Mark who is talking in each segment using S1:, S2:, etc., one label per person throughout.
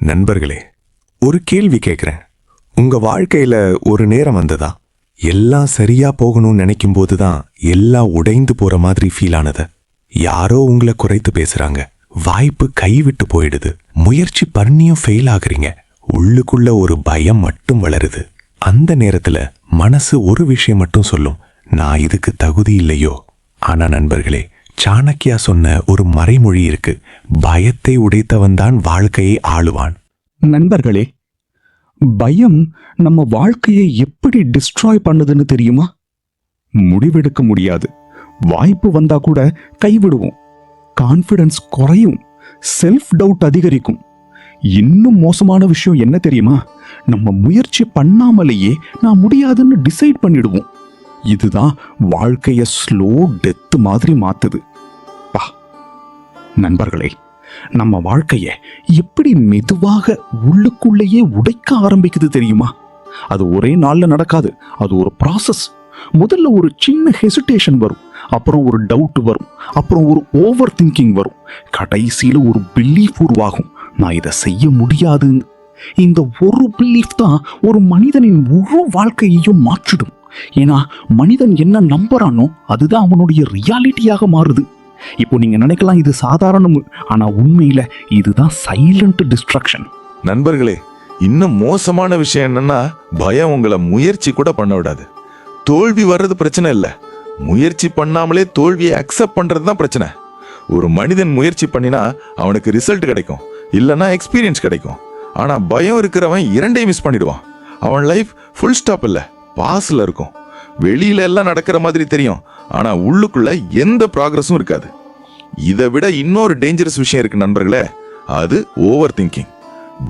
S1: நண்பர்களே, ஒரு கேள்வி கேட்குறேன். உங்க வாழ்க்கையில ஒரு நேரம் வந்ததா, எல்லாம் சரியா போகணும்னு நினைக்கும் போதுதான் எல்லாம் உடைந்து போற மாதிரி ஃபீல் ஆனது? யாரோ உங்களை குறைத்து பேசுறாங்க, வாய்ப்பு கைவிட்டு போயிடுது, முயற்சி பண்ணியும் ஃபெயில் ஆகுறீங்க, உள்ளுக்குள்ள ஒரு பயம் மட்டும் வளருது. அந்த நேரத்துல மனசு ஒரு விஷயம் மட்டும் சொல்லும், நான் இதுக்கு தகுதி இல்லையோ. ஆனா நண்பர்களே, சாணக்கியா சொன்ன ஒரு மறைமொழி இருக்கு, பயத்தை உடைத்தவன்தான் வாழ்க்கையை ஆளுவான்.
S2: நண்பர்களே, பயம் நம்ம வாழ்க்கையை எப்படி டிஸ்ட்ராய் பண்ணுதுன்னு தெரியுமா? முடிவெடுக்க முடியாது, வாய்ப்பு வந்தா கூட கைவிடுவோம், கான்ஃபிடன்ஸ் குறையும், செல்ஃப் டவுட் அதிகரிக்கும். இன்னும் மோசமான விஷயம் என்ன தெரியுமா? நம்ம முயற்சி பண்ணாமலேயே நான் முடியாதுன்னு டிசைட் பண்ணிடுவோம். இதுதான் வாழ்க்கைய ஸ்லோ டெத் மாதிரி மாத்துது. நண்பர்களே, நம்ம வாழ்க்கைய எப்படி மெதுவாக உள்ளுக்குள்ளேயே உடைக்க ஆரம்பிக்குது தெரியுமா? அது ஒரே நாள்ல நடக்காது, அது ஒரு ப்ராசஸ். முதல்ல ஒரு சின்ன ஹெசிடேஷன் வரும், அப்புறம் ஒரு டவுட் வரும், அப்புறம் ஒரு ஓவர் திங்கிங் வரும், கடைசியில ஒரு பிலீஃப் உருவாகும், நான் இதை செய்ய முடியாதுன்னு. இந்த ஒரு பிலீஃப் தான் ஒரு மனிதனின் முழு வாழ்க்கையையும் மாற்றிடும். ஏன்னா மனிதன் என்ன நம்புறானோ அதுதான் அவனுடைய ரியாலிட்டியாக மாறுது. இப்போ நீங்க நினைக்கலாம் இது சாதாரணம், ஆனா உண்மையில இதுதான் சைலண்ட் டிஸ்ட்ரக்ஷன்.
S3: நண்பர்களே, இன்னும் மோசமான விஷயம் என்னன்னா, பயம் உங்களை முயற்சி கூட பண்ண விடாது. தோல்வி வர்றது பிரச்சனை இல்லை, முயற்சி பண்ணாமலே தோல்வியை அக்செப்ட் பண்றது தான் பிரச்சனை. ஒரு மனிதன் முயற்சி பண்ணினா அவனுக்கு ரிசல்ட் கிடைக்கும், இல்லைன்னா எக்ஸ்பீரியன்ஸ் கிடைக்கும். ஆனா பயம் இருக்கிறவன் இரண்டையும் மிஸ் பண்ணிடுவான். அவன் லைஃப் ஃபுல் ஸ்டாப் இல்லை, பாஸ்ல இருக்கும். வெளியில எல்லாம் நடக்கிற மாதிரி தெரியும், ஆனா உள்ளுக்குள்ள எந்த ப்ராக்ரஸும் இருக்காது. இதை விட இன்னொரு டேஞ்சரஸ் விஷயம் இருக்கு நண்பர்களே, அது ஓவர் திங்கிங்.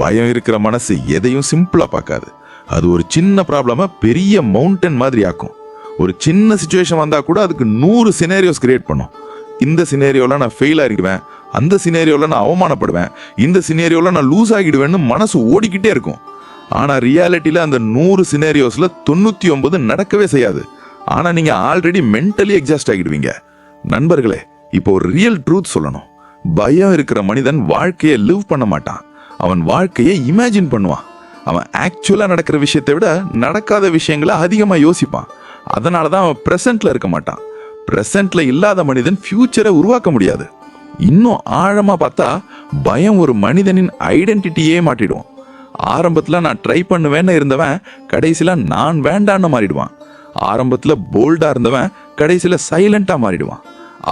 S3: பயம் இருக்கிற மனசு எதையும் சிம்பிளா பார்க்காது. அது ஒரு சின்ன ப்ராப்ளமா பெரிய மவுண்டன் மாதிரி ஆக்கும். ஒரு சின்ன சிச்சுவேஷன் வந்தா கூட அதுக்கு 100 சினேரியோஸ் கிரியேட் பண்ணும். இந்த சினேரியோல நான் ஃபெயில் ஆகிடுவேன், அந்த சினேரியோல நான் அவமானப்படுவேன், இந்த சினேரியோல நான் லூஸ் ஆகிடுவேன்னு மனசு ஓடிக்கிட்டே இருக்கும். ஆனா ரியாலிட்டியில அந்த 100 சினேரியோஸ்ல 99 நடக்கவே செய்யாது. ஆனா நீங்க ஆல்ரெடி மென்டலி எக்ஸாஸ்ட் ஆகிடுவீங்க. நண்பர்களே, இப்போ ஒரு ரியல் ட்ரூத் சொல்லணும். பயம் இருக்கிற மனிதன் வாழ்க்கையை லிவ் பண்ண மாட்டான், அவன் வாழ்க்கையை இமேஜின் பண்ணுவான். அவன் ஆக்சுவலா நடக்கிற விஷயத்தை விட நடக்காத விஷயங்களை அதிகமா யோசிப்பான். அதனாலதான் அவன் பிரசன்ட்ல இருக்க மாட்டான். பிரசன்ட்ல இல்லாத மனிதன் ஃபியூச்சரை உருவாக்க முடியாது. இன்னும் ஆழமா பார்த்தா பயம் ஒரு மனிதனின் ஐடென்டிட்டியே மாட்டிடுவான். ஆரம்பத்துல நான் ட்ரை பண்ணுவேன்னு இருந்தவன் கடைசியில நான் வேண்டான்னு மாறிடுவான். ஆரம்பத்துல போல்டா இருந்தவன் கடைசியில சைலண்டா மாறிடுவான்.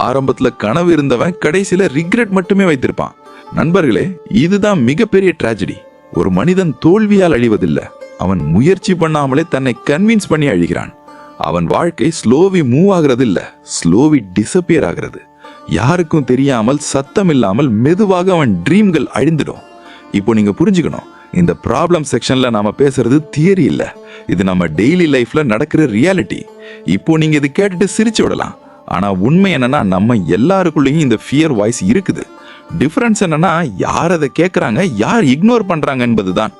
S3: ஆரம்பத்துல கனவு இருந்தவன் கடைசியில ரிக்ரெட் மட்டுமே வைத்திருப்பான். நண்பர்களே, இதுதான் மிகப்பெரிய டிராஜடி. ஒரு மனிதன் தோல்வியால் அழிவதில்லை, அவன் முயற்சி பண்ணாமலே தன்னை கன்வின்ஸ் பண்ணி அழிகிறான். அவன் வாழ்க்கை ஸ்லோவி மூவ் ஆகிறது இல்ல, ஸ்லோவி டிசப்பியர் ஆகிறது. யாருக்கும் தெரியாமல் சத்தம் இல்லாமல் மெதுவாக அவன் ட்ரீம்கள் அழிந்துடும். இப்போ நீங்க புரிஞ்சுக்கணும், இந்த ப்ராப்ளம் செக்ஷன்ல நாம பேசுறது தியரி இல்ல, இது நம்ம டெய்லி லைஃப்ல நடக்கிற ரியாலிட்டி. இப்போ நீங்க இது கேட்டுட்டு சிரிச்சு விடலாம், ஆனா உண்மை என்னன்னா நம்ம எல்லாருக்குள்ளேயும் இந்த ஃபியர் வாய்ஸ் இருக்குது. டிஃபரன்ஸ் என்னன்னா யார் அதை கேட்கறாங்க, யார் இக்னோர் பண்றாங்க என்பதுதான்.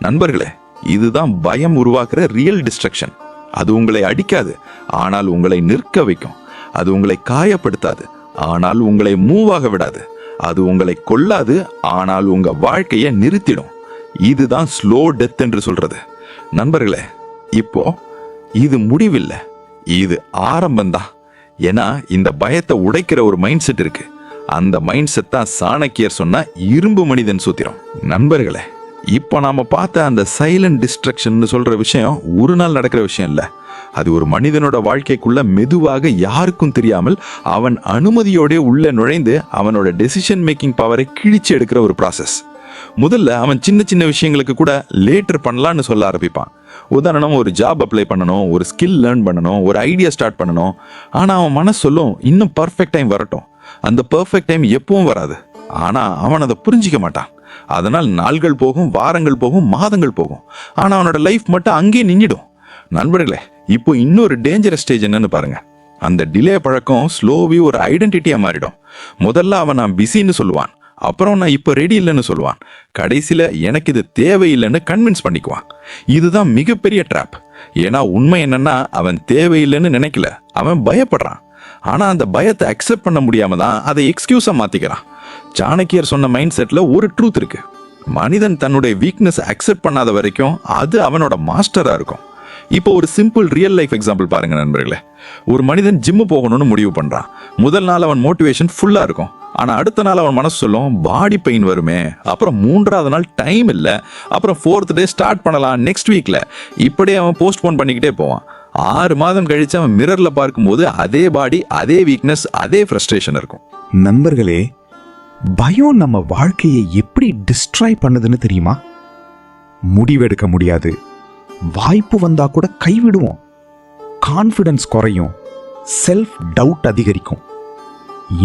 S3: நண்பர்களே, இதுதான் பயம் உருவாக்குற ரியல் டிஸ்ட்ரக்ஷன். அது உங்களை அடிக்காது, ஆனால் உங்களை நிற்க வைக்கும். அது உங்களை காயப்படுத்தாது, ஆனால் உங்களை மூவ் ஆக விடாது. அது உங்களை கொல்லாது, ஆனால் உங்க வாழ்க்கையை நிறுத்திடும். இதுதான் ஸ்லோ டெத் என்று சொல்றது. நண்பர்களே, இப்போ இது முடிவில்லை, இது ஆரம்பம்தான். ஏன்னா இந்த பயத்தை உடைக்கிற ஒரு மைண்ட் செட் இருக்கு. அந்த மைண்ட் செட் தான் சாணக்கியர் சொன்ன இரும்பு மனிதன் சூத்திரம். நண்பர்களே, இப்போ நாம பார்த்த அந்த சைலண்ட் டிஸ்ட்ரக்ஷன் சொல்ற விஷயம் ஒரு நாள் நடக்கிற விஷயம் இல்லை. அது ஒரு மனிதனோட வாழ்க்கைக்குள்ள மெதுவாக யாருக்கும் தெரியாமல் அவன் அனுமதியோட உள்ள நுழைந்து அவனோட டெசிஷன் மேக்கிங் பவரை கிழிச்சு எடுக்கிற ஒரு ப்ராசஸ். முதல்ல அவன் சின்ன சின்ன விஷயங்களுக்கு கூட லேட்டர் பண்ணலான்னு சொல்ல ஆரம்பிப்பான். உதாரணம், ஒரு ஜாப் அப்ளை பண்ணணும், ஒரு ஸ்கில் லேர்ன் பண்ணணும், ஒரு ஐடியா ஸ்டார்ட் பண்ணணும். ஆனால் அவன் மனசு சொல்லும், இன்னும் பர்ஃபெக்ட் டைம் வரட்டும். அந்த பர்ஃபெக்ட் டைம் எப்பவும் வராது, ஆனால் அவன் அதை புரிஞ்சிக்க மாட்டான். அதனால் நாள்கள் போகும், வாரங்கள் போகும், மாதங்கள் போகும். ஆனால் அவனோட லைஃப் மட்டும் அங்கேயே நின்றுடும். நண்பர்களே, இப்போ இன்னொரு டேஞ்சரஸ் ஸ்டேஜ் என்னன்னு பாருங்க. அந்த டிலே பழக்கம் ஸ்லோவி ஒரு ஐடென்டிட்டியா மாறிடும். முதல்ல அவன் நான் பிஸின்னு சொல்லுவான், அப்புறம் நான் இப்போ ரெடி இல்லைன்னு சொல்லுவான், கடைசியில் எனக்கு இது தேவையில்லைன்னு கன்வின்ஸ் பண்ணிக்குவான். இதுதான் மிகப்பெரிய ட்ராப். ஏன்னா உண்மை என்னன்னா அவன் தேவையில்லைன்னு நினைக்கல, அவன் பயப்படுறான். ஆனால் அந்த பயத்தை அக்செப்ட் பண்ண முடியாம தான் அதை எக்ஸ்கியூஸாக மாற்றிக்கிறான். சாணக்கியர் சொன்ன மைண்ட் செட்டில் ஒரு ட்ரூத் இருக்கு.
S2: மனிதன் தன்னுடைய வீக்னஸ் அக்செப்ட் பண்ணாத வரைக்கும் அது அவனோட மாஸ்டரா இருக்கும். இப்போ ஒரு சிம்பிள் ரியல் லைஃப் எக்ஸாம்பிள் பாருங்க நண்பர்களே. ஒரு மனிதன் ஜிம்மு போகணும்னு முடிவு பண்றான். முதல் நாள் அவன் மோட்டிவேஷன் ஃபுல்லா இருக்கும். ஆனா அடுத்த நாள் அவன் மனசு சொல்லும் பாடி பெயின் வருமே, அப்புறம் 3வது நாள் டைம் இல்ல, அப்புறம் 4th டே ஸ்டார்ட் பண்ணலாம் நெக்ஸ்ட் வீக்ல, இப்படியே அவன் போஸ்ட்போன் பண்ணிக்கிட்டே போவான். 6 மாதம் கழிச்சு அவன் மிரர்ல பார்க்கும்போது அதே பாடி, அதே வீக்னஸ், அதே ஃப்ரஸ்ட்ரேஷன் இருக்கும்.
S4: நண்பர்களே, பயம் நம்ம வாழ்க்கையை எப்படி டிஸ்ட்ராய் பண்ணுதுன்னு தெரியுமா? முடிவெடுக்க முடியாது, வாய்ப்பு வந்தா கூட கைவிடுவோம், கான்ஃபிடன்ஸ் குறையும், செல்ஃப் டவுட் அதிகரிக்கும்.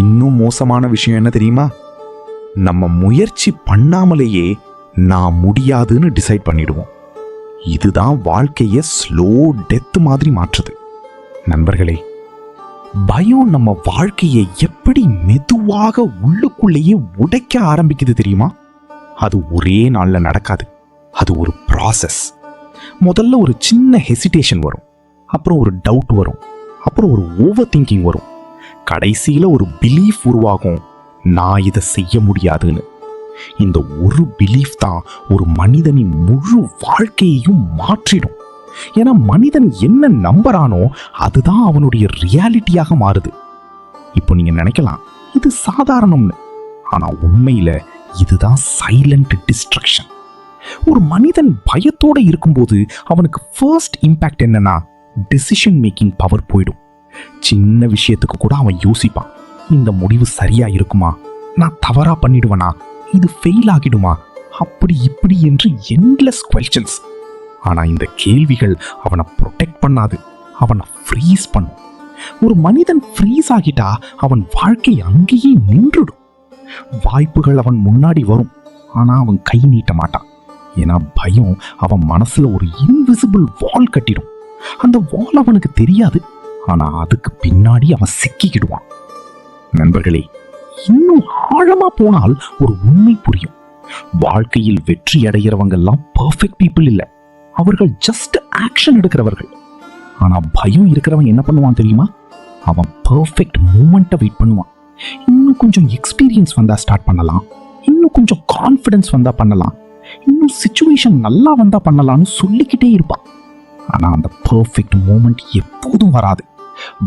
S4: இன்னும் மோசமான விஷயம் என்ன தெரியுமா? நம்ம முயற்சி பண்ணாமலேயே நான் முடியாதுன்னு டிசைட் பண்ணிடுவோம். இதுதான் வாழ்க்கையை ஸ்லோ டெத் மாதிரி மாற்றுது. நண்பர்களே, பயம் நம்ம வாழ்க்கையை எப்படி மெதுவாக உள்ளுக்குள்ளேயே உடைக்க ஆரம்பிக்குது தெரியுமா? அது ஒரே நாள்ல நடக்காது. அது ஒரு ப்ராசஸ். முதல்ல ஒரு சின்ன ஹெசிடேஷன் வரும், அப்புறம் ஒரு டவுட் வரும், அப்புறம் ஒரு ஓவர் திங்கிங் வரும், கடைசியில ஒரு பிலீஃப் உருவாகும், நான் இதை செய்ய முடியாதுன்னு. இந்த ஒரு பிலீஃப் தான் ஒரு மனிதனின் முழு வாழ்க்கையையும் மாற்றிடும். ஏன்னா மனிதன் என்ன நம்புறானோ அதுதான் அவனுடைய ரியாலிட்டியாக மாறுது. இப்போ நீங்க நினைக்கலாம் இது சாதாரணம்னு, ஆனா உண்மையில இதுதான் சைலண்ட் டிஸ்ட்ரக்ஷன். ஒரு மனிதன் பயத்தோட இருக்கும்போது அவனுக்கு ஃபர்ஸ்ட் இம்பாக்ட் என்னன்னா டிசிஷன் மேக்கிங் பவர் போயிடும். சின்ன விஷயத்துக்கு கூட அவன் யோசிப்பான், இந்த முடிவு சரியா இருக்குமா, நான் தவறா பண்ணிடுவனா, இது ஃபெயில் ஆகிடுமா, அப்படி இப்படி என்று எண்ட்லெஸ் குவெஸ்சன்ஸ். ஆனா இந்த கேள்விகள் அவனை ப்ரொடெக்ட் பண்ணாது, அவனை ஃப்ரீஸ் பண்ணும். ஒரு மனிதன் ஃப்ரீஸ் ஆகிட்டா அவன் வாழ்க்கை அங்கேயே நின்றுடும். வாய்ப்புகள் அவன் முன்னாடி வரும், ஆனா அவன் கை நீட்ட மாட்டான். ஏன்னா பயம் அவன் மனசுல ஒரு இன்விசிபிள் வால் கட்டிடும். அந்த வால் அவனுக்கு தெரியாது, ஆனா அதுக்கு பின்னாடி அவன் சிக்கிக்கிடுவான். நண்பர்களே, இன்னும் ஆழமா போனால் ஒரு உண்மை புரியும். வாழ்க்கையில் வெற்றி அடைகிறவங்க எல்லாம் பெர்ஃபெக்ட் பீப்புள் இல்ல, அவர்கள் ஜஸ்ட் ஆக்ஷன் எடுக்கிறவர்கள். ஆனா பயம் இருக்கிறவன் என்ன பண்ணுவான் தெரியுமா? அவன் பெர்ஃபெக்ட் மூமெண்ட்டை வெயிட் பண்ணுவான். இன்னும் கொஞ்சம் எக்ஸ்பீரியன்ஸ் வந்தா ஸ்டார்ட் பண்ணலாம், இன்னும் கொஞ்சம் கான்ஃபிடன்ஸ் வந்தா பண்ணலாம், இன்னும் சிச்சுவேஷன் நல்லா வந்தா பண்ணலாம்னு சொல்லிக்கிட்டே இருப்பான். ஆனா அந்த பெர்ஃபெக்ட் மூமெண்ட் எப்போதும் வராது.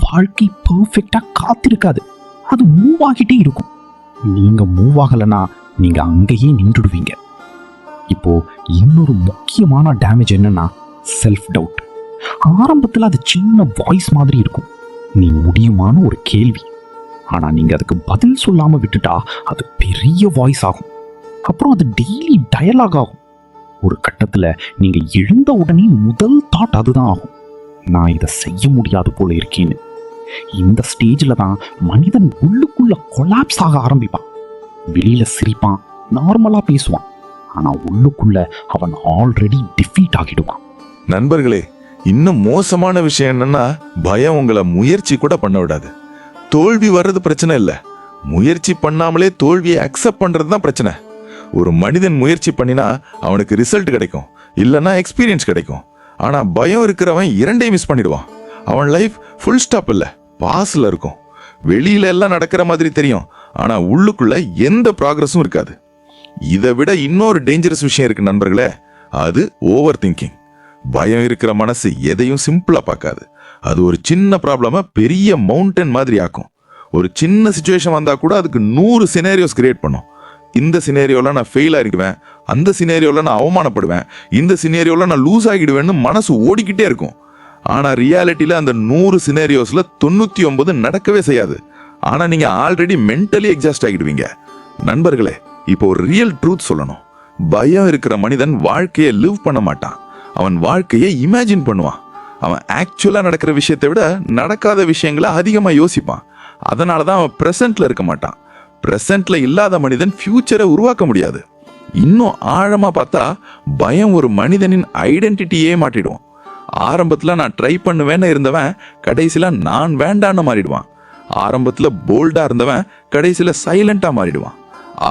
S4: வாழ்க்கை பெர்ஃபெக்டா காத்திருக்காது, அது மூவ் ஆகிட்டே இருக்கும். நீங்க மூவ் ஆகலனா நீங்க அங்கேயே நின்றுடுவீங்க. இப்போ இன்னொரு முக்கியமான டேமேஜ் என்னன்னா செல்ஃப் டவுட். ஆரம்பத்துல அது சின்ன வாய்ஸ் மாதிரி இருக்கும், நீ முடியுமான ஒரு கேள்வி. ஆனா நீங்க அதுக்கு பதில் சொல்லாம விட்டுட்டா அது பெரிய வாய்ஸ் ஆகும். அப்புறம் அது டெய்லி டயலாக் ஆகும். ஒரு கட்டத்துல நீங்க எழுந்த உடனே முதல் தாட் அதுதான் ஆகும், நான் இதை செய்ய முடியாது போல இருக்கேன்னு. இந்த ஸ்டேஜ்ல தான் மனிதன் உள்ளுக்குள்ள கொலாப்ஸ் ஆக ஆரம்பிப்பான். வெளியில சிரிப்பான், நார்மலா பேசுவான், ஆனா உள்ளுக்குள்ள அவன் ஆல்ரெடி டிஃபீட் ஆகிடுவான்.
S3: நண்பர்களே, இன்னும் மோசமான விஷயம் என்னன்னா பயம் உங்களை முயற்சி கூட பண்ண விடாது. தோல்வி வர்றது பிரச்சனை இல்ல, முயற்சி பண்ணாமலே தோல்வியை அக்செப்ட் பண்றது தான் பிரச்சனை. ஒரு மனிதன் முயற்சி பண்ணினா அவனுக்கு ரிசல்ட் கிடைக்கும், இல்லைன்னா எக்ஸ்பீரியன்ஸ் கிடைக்கும். ஆனா பயம் இருக்கிறவன் இரண்டையும் மிஸ் பண்ணிடுவான். அவன் லைஃப் ஃபுல் ஸ்டாப் இல்ல, பாஸ்ல இருக்கும். வெளியில எல்லாம் நடக்கிற மாதிரி தெரியும், ஆனா உள்ளுக்குள்ள எந்த ப்ராக்ரஸும் இருக்காது. இதை விட இன்னொரு டேஞ்சரஸ் விஷயம் இருக்கு நண்பர்களே, அது ஓவர் திங்கிங். பயம் இருக்கிற மனசு எதையும் சிம்பிளா பார்க்காது. அது ஒரு சின்ன ப்ராப்ளம பெரிய மவுண்டன் மாதிரி ஆக்கும். ஒரு சின்ன சிச்சுவேஷன் வந்தா கூட அதுக்கு 100 சினேரியோஸ் கிரியேட் பண்ணும். இந்த சினேரியோல நான் ஃபெயில் ஆகிடுவேன், அந்த சினேரியோல நான் அவமானப்படுவேன், இந்த சினேரியோல நான் லூஸ் ஆகிடுவேன்னு மனசு ஓடிக்கிட்டே இருக்கும். ஆனா ரியாலிட்டியில அந்த 100 சினேரியோஸ்ல 99 நடக்கவே செய்யாது. ஆனா நீங்க ஆல்ரெடி மென்டலி எக்ஸாஸ்ட் ஆகிடுவீங்க. நண்பர்களே, இப்போ ஒரு ரியல் ட்ரூத் சொல்லணும். பயம் இருக்கிற மனிதன் வாழ்க்கையை லிவ் பண்ண மாட்டான், அவன் வாழ்க்கையை இமேஜின் பண்ணுவான். அவன் ஆக்சுவலா நடக்கிற விஷயத்தை விட நடக்காத விஷயங்களை அதிகமா யோசிப்பான். அதனாலதான் அவன் பிரசன்ட்ல இருக்க மாட்டான். பிரசன்ட்ல இல்லாத மனிதன் ஃபியூச்சரை உருவாக்க முடியாது. இன்னும் ஆழமா பார்த்தா பயம் ஒரு மனிதனின் ஐடென்டிட்டியே மாற்றிடுவான். ஆரம்பத்துல நான் ட்ரை பண்ணுவேன்னு இருந்தவன் கடைசியில நான் வேண்டான்னு மாறிடுவான். ஆரம்பத்துல போல்டா இருந்தவன் கடைசியில சைலண்டா மாறிடுவான்.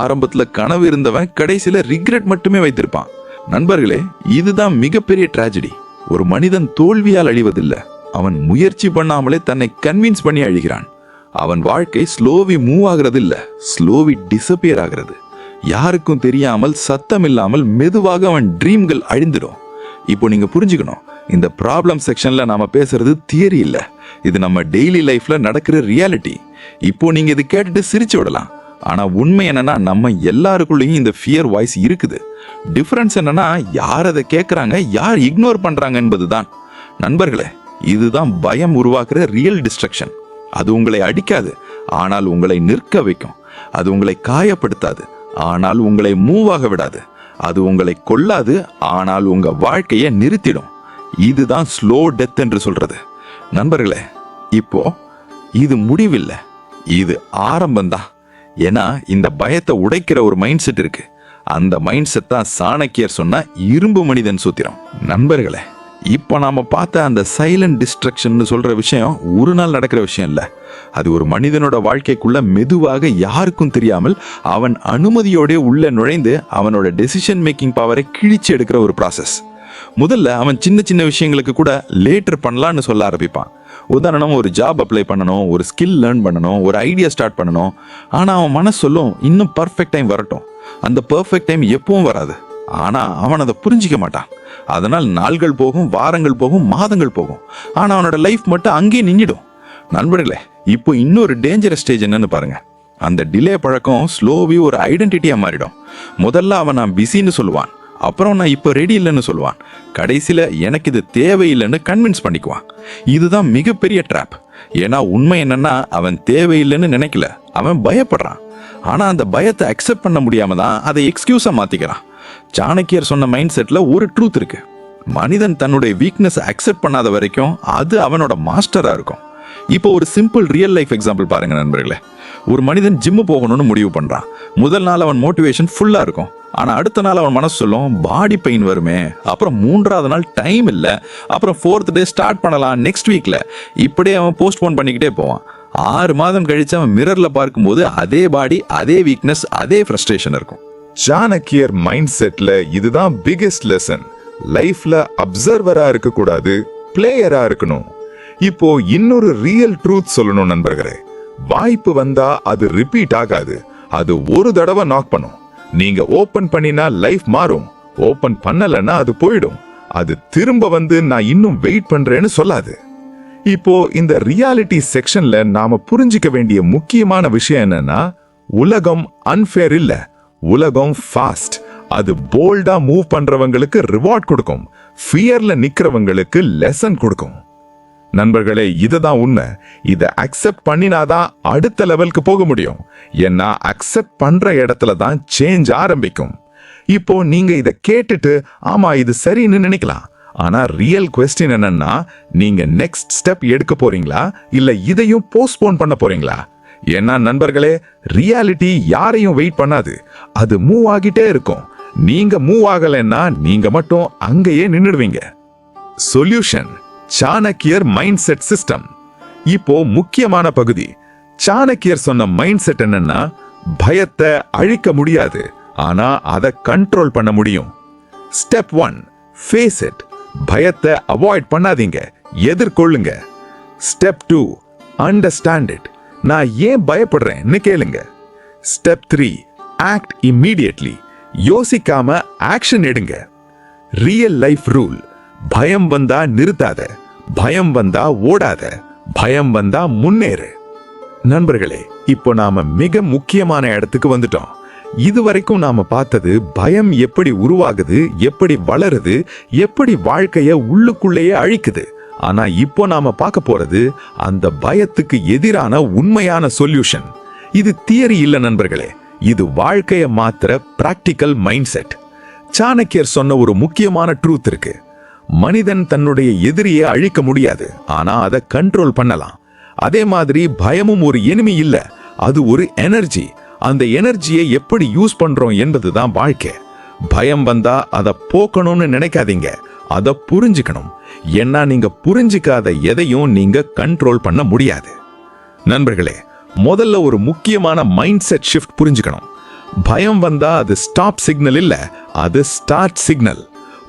S3: ஆரம்பத்துல கனவு இருந்தவன் கடைசியில ரிக்ரெட் மட்டுமே வைத்திருப்பான். நண்பர்களே, இதுதான் மிகப்பெரிய டிராஜடி. ஒரு மனிதன் தோல்வியால் அழிவதில்லை, அவன் முயற்சி பண்ணாமலே தன்னை கன்வின்ஸ் பண்ணி அழிகிறான். அவன் வாழ்க்கை ஸ்லோவி மூவ் ஆகிறது இல்ல, ஸ்லோவி டிசப்பியர் ஆகிறது. யாருக்கும் தெரியாமல் சத்தம் இல்லாமல் மெதுவாக அவன் ட்ரீம்கள் அழிந்துடும். இப்போ நீங்க புரிஞ்சுக்கணும், இந்த ப்ராப்ளம் செக்ஷன்ல நாம பேசுறது தியரி இல்ல, இது நம்ம டெய்லி லைஃப்ல நடக்கிற ரியாலிட்டி. இப்போ நீங்க இது கேட்டுட்டு சிரிச்சு விடலாம், ஆனா உண்மை என்னன்னா நம்ம எல்லாருக்குள்ளேயும் இந்த ஃபியர் வாய்ஸ் இருக்குது. டிஃபரன்ஸ் என்னன்னா யார் அதை கேட்கறாங்க, யார் இக்னோர் பண்றாங்க என்பதுதான். நண்பர்களே, இதுதான் பயம் உருவாக்குற ரியல் டிஸ்ட்ரக்ஷன். அது உங்களை அடிக்காது, ஆனால் உங்களை நிற்க வைக்கும். அது உங்களை காயப்படுத்தாது, ஆனால் உங்களை மூவ் ஆக விடாது. அது உங்களை கொல்லாது, ஆனால் உங்க வாழ்க்கையை நிறுத்திடும். இதுதான் ஸ்லோ டெத் என்று சொல்றது. நண்பர்களே, இப்போ இது முடிவில்லை, இது ஆரம்பம்தான். ஏன்னா இந்த பயத்தை உடைக்கிற ஒரு மைண்ட் செட் இருக்கு. அந்த மைண்ட் செட் தான் சாணக்கியர் சொன்ன இரும்பு மனிதன் சூத்திரம். நண்பர்களே, இப்போ நாம பார்த்த அந்த சைலண்ட் டிஸ்ட்ரக்ஷன் சொல்ற விஷயம் ஒரு நாள் நடக்கிற விஷயம் இல்லை. அது ஒரு மனிதனோட வாழ்க்கைக்குள்ள மெதுவாக யாருக்கும் தெரியாமல் அவன் அனுமதியோட உள்ள நுழைந்து அவனோட டெசிஷன் மேக்கிங் பவரை கிழிச்சு எடுக்கிற ஒரு ப்ராசஸ். முதல்ல அவன் சின்ன சின்ன விஷயங்களுக்கு கூட லேட்டர் பண்ணலான்னு சொல்ல ஆரம்பிப்பான். உதாரணம், ஒரு ஜாப் அப்ளை பண்ணணும், ஒரு ஸ்கில் லேர்ன் பண்ணணும், ஒரு ஐடியா ஸ்டார்ட் பண்ணணும். ஆனால் அவன் மனசு சொல்லும் இன்னும் பர்ஃபெக்ட் டைம் வரட்டும். அந்த பர்ஃபெக்ட் டைம் எப்பவும் வராது, ஆனால் அவன் அதை புரிஞ்சிக்க மாட்டான். அதனால் நாள்கள் போகும், வாரங்கள் போகும், மாதங்கள் போகும். ஆனால் அவனோட லைஃப் மட்டும் அங்கேயே நின்றுடும். நண்பர்களே, இப்போ இன்னொரு டேஞ்சரஸ் ஸ்டேஜ் என்னன்னு பாருங்க. அந்த டிலே பழக்கம் ஸ்லோவி ஒரு ஐடென்டிட்டியா மாறிடும். முதல்ல அவன் நான் பிஸின்னு சொல்லுவான், அப்புறம் நான் இப்போ ரெடி இல்லைன்னு சொல்லுவான், கடைசியில் எனக்கு இது தேவையில்லைன்னு கன்வின்ஸ் பண்ணிக்குவான். இதுதான் மிகப்பெரிய ட்ராப். ஏன்னா உண்மை என்னன்னா அவன் தேவையில்லைன்னு நினைக்கல, அவன் பயப்படுறான். ஆனால் அந்த பயத்தை அக்செப்ட் பண்ண முடியாம தான் அதை எக்ஸ்கியூஸாக மாற்றிக்கிறான். சாணக்கியர் சொன்ன மைண்ட் செட்ல ஒரு ட்ரூத் இருக்கு. மனிதன் தன்னுடைய வீக்னஸ் அக்செப்ட் பண்ணாத வரைக்கும் அது அவனோட மாஸ்டரா இருக்கும். இப்போ ஒரு சிம்பிள் ரியல் லைஃப் எக்ஸாம்பிள் பாருங்க நண்பர்களே. ஒரு மனிதன் ஜிம்மு போகணும்னு முடிவு பண்றான். முதல் நாள் அவன் மோட்டிவேஷன் ஃபுல்லா இருக்கும், ஆனா அடுத்த நாள் அவன் மனசு சொல்லும் பாடி பெயின் வருமே, அப்புறம் 3வது நாள் டைம் இல்ல, அப்புறம் 4th டே ஸ்டார்ட் பண்ணலாம் நெக்ஸ்ட் வீக்ல. இப்படியே அவன் போஸ்ட்போன் பண்ணிக்கிட்டே போவான். 6 மாதம் கழிச்சு அவன் மிரர்ல பார்க்கும்போது அதே பாடி, அதே வீக்னஸ், அதே ஃப்ரஸ்ட்ரேஷன் இருக்கும்.
S5: சாணக்கியர் மைண்ட் செட்ல இதுதான் பிகெஸ்ட் லெசன். லைஃப்ல அப்சர்வரா இருக்க கூடாது, பிளேயரா இருக்கணும். இப்போ இன்னொரு ரியல் ட்ரூத் சொல்லணும் நண்பர்களே. வாய்ப்பு வந்தா அது ரிப்பீட் ஆகாது, அது ஒரு தடவை நாக் பண்ணும். நீங்க ஓபன் பண்ணினா லைஃப் மாறும், ஓபன் பண்ணலன்னா அது போயிடும். அது திரும்ப வந்து நான் இன்னும் வெயிட் பண்றேன்னு சொல்லாது. இப்போ இந்த ரியாலிட்டி செக்ஷன்ல நாம புரிஞ்சிக்க வேண்டிய முக்கியமான விஷயம் என்னன்னா, உலகம் அன்ஃபேர் இல்ல, உலகம் ஃபாஸ்ட். அது போல்டா மூவ் பண்றவங்களுக்கு ரிவார்ட் கொடுக்கும், ஃபியர்ல நிக்கிறவங்களுக்கு லெசன் கொடுக்கும். நண்பர்களே, இதுதான் உண்மை. இதை அக்செப்ட் பண்ணினாதான் அடுத்த லெவலுக்கு போக முடியும். ஏன்னா அக்செப்ட் பண்ற இடத்துல தான் சேஞ்ச் ஆரம்பிக்கும். இப்போ நீங்க இதை கேட்டுட்டு ஆமா இது சரின்னு நினைக்கலாம். ஆனா ரியல் கொஸ்டின் என்னன்னா, நீங்க நெக்ஸ்ட் ஸ்டெப் எடுக்க போறீங்களா இல்ல இதையும் போஸ்ட்போன் பண்ண போறீங்களா? ஏன்னா நண்பர்களே, ரியாலிட்டி யாரையும் வெயிட் பண்ணாது, அது மூவ் ஆகிட்டே இருக்கும். நீங்க மூவ் ஆகலைன்னா நீங்க மட்டும் அங்கேயே நின்னுடுவீங்க. சொல்யூஷன்: சாணக்கியர் மைண்ட் செட் சிஸ்டம். இப்போ முக்கியமான பகுதி. சாணக்கியர் சொன்ன மைண்ட் செட் என்னன்னா, பயத்தை அழிக்க முடியாது, ஆனா அதை கண்ட்ரோல் பண்ண முடியும். Step 1, face it. பயத்தை அவாய்ட் பண்ணாதீங்க, எதிர்கொள்ளுங்க. Step 2, understand it. நான் ஏன் பயப்படுறேன்னு கேளுங்க. Step 3, act immediately. யோசிக்காம ஆக்ஷன் எடுங்க. ரியல் லைஃப் ரூல்: பயம் வந்தா நிறுத்தாத, பயம் வந்தா ஓடாத, பயம் வந்தா முன்னேறு. நண்பர்களே, இப்போ நாம மிக முக்கியமான இடத்துக்கு வந்துட்டோம். இதுவரைக்கும் நாம பார்த்தது பயம் எப்படி உருவாகுது, எப்படி வளருது, எப்படி வாழ்க்கைய உள்ளுக்குள்ளேயே அழிக்குது. ஆனா இப்போ நாம பார்க்க போறது அந்த பயத்துக்கு எதிரான உண்மையான சொல்யூஷன். இது தியரி இல்ல நண்பர்களே, இது வாழ்க்கைய மாத்திர பிராக்டிக்கல் மைண்ட் செட். சாணக்கியர் சொன்ன ஒரு முக்கியமான ட்ரூத் இருக்கு. மனிதன் தன்னுடைய எதிரியை அழிக்க முடியாது, ஆனா அதை கண்ட்ரோல் பண்ணலாம். அதே மாதிரி பயமும் ஒரு எனிமி இல்ல, அது ஒரு எனர்ஜி. அந்த எனர்ஜியை எப்படி யூஸ் பண்றோம் என்பதுதான் வாழ்க்கை. பயம் வந்தா அதை போக்கணும்னு நினைக்காதீங்க, அதை புரிஞ்சுக்கணும். ஏன்னா நீங்க புரிஞ்சுக்காத எதையும் நீங்க கண்ட்ரோல் பண்ண முடியாது. நண்பர்களே, முதல்ல ஒரு முக்கியமான மைண்ட் செட் ஷிஃப்ட் புரிஞ்சுக்கணும். பயம் வந்தா அது ஸ்டாப் சிக்னல் இல்ல, அது ஸ்டார்ட் சிக்னல்.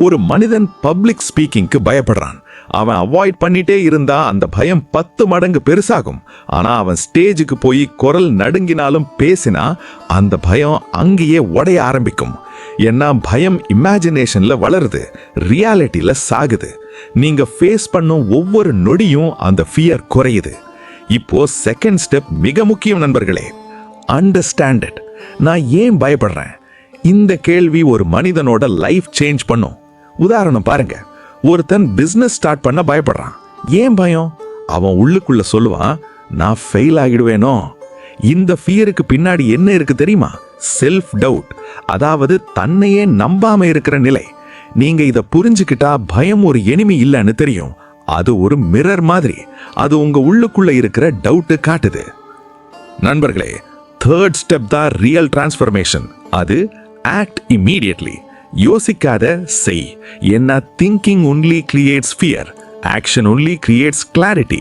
S5: ஒரு மனிதன் பப்ளிக் ஸ்பீக்கிங்க்கு பயப்படுறான்,
S3: அவன் அவாய்ட் பண்ணிட்டே இருந்தா அந்த பயம் 10 மடங்கு பெருசாகும். ஆனா அவன் ஸ்டேஜுக்கு போய் குரல் நடுங்கினாலும் பேசினா அந்த பயம் அங்கேயே உடைய ஆரம்பிக்கும். ஏன்னா பயம் இமேஜினேஷன்ல வளருது, ரியாலிட்டியில சாகுது. நீங்க ஃபேஸ் பண்ணும் ஒவ்வொரு நொடியும் அந்த ஃபியர் குறையுது. இப்போ செகண்ட் ஸ்டெப் மிக முக்கியம் நண்பர்களே. Understand it. நான் ஏன் பயப்படுறேன்? இந்த கேள்வி ஒரு மனிதனோட லைஃப் சேஞ்ச் பண்ணும். உதாரணம் பாருங்க, ஒருத்தன் பிசினஸ் ஸ்டார்ட் பண்ண பயப்படுறான். ஏன் பயம்? அவன் உள்ளுக்குள்ள சொல்லுவான், நான் ஃபெயில் ஆகிடுவேனோ. இந்த ஃபியருக்கு பின்னாடி என்ன இருக்கு தெரியுமா? செல்ஃப் டவுட், அதாவது தன்னையே நம்பாம இருக்கிற நிலை. நீங்க இத புரிஞ்சுக்கிட்டா பயம் ஒரு எனிமி இல்லைன்னு தெரியும். அது ஒரு மிரர் மாதிரி. அது உங்க உள்ளுக்குள்ள இருக்கிற டவுட் காட்டுது. நண்பர்களே, தேர்ட் ஸ்டெப் தான் ரியல் டிரான்ஸ்ஃபர்மேஷன். அது ஆக்ட் இம்மீடியட்லி. யோசிக்காத, செய். என்ன thinking only creates fear, action only creates clarity.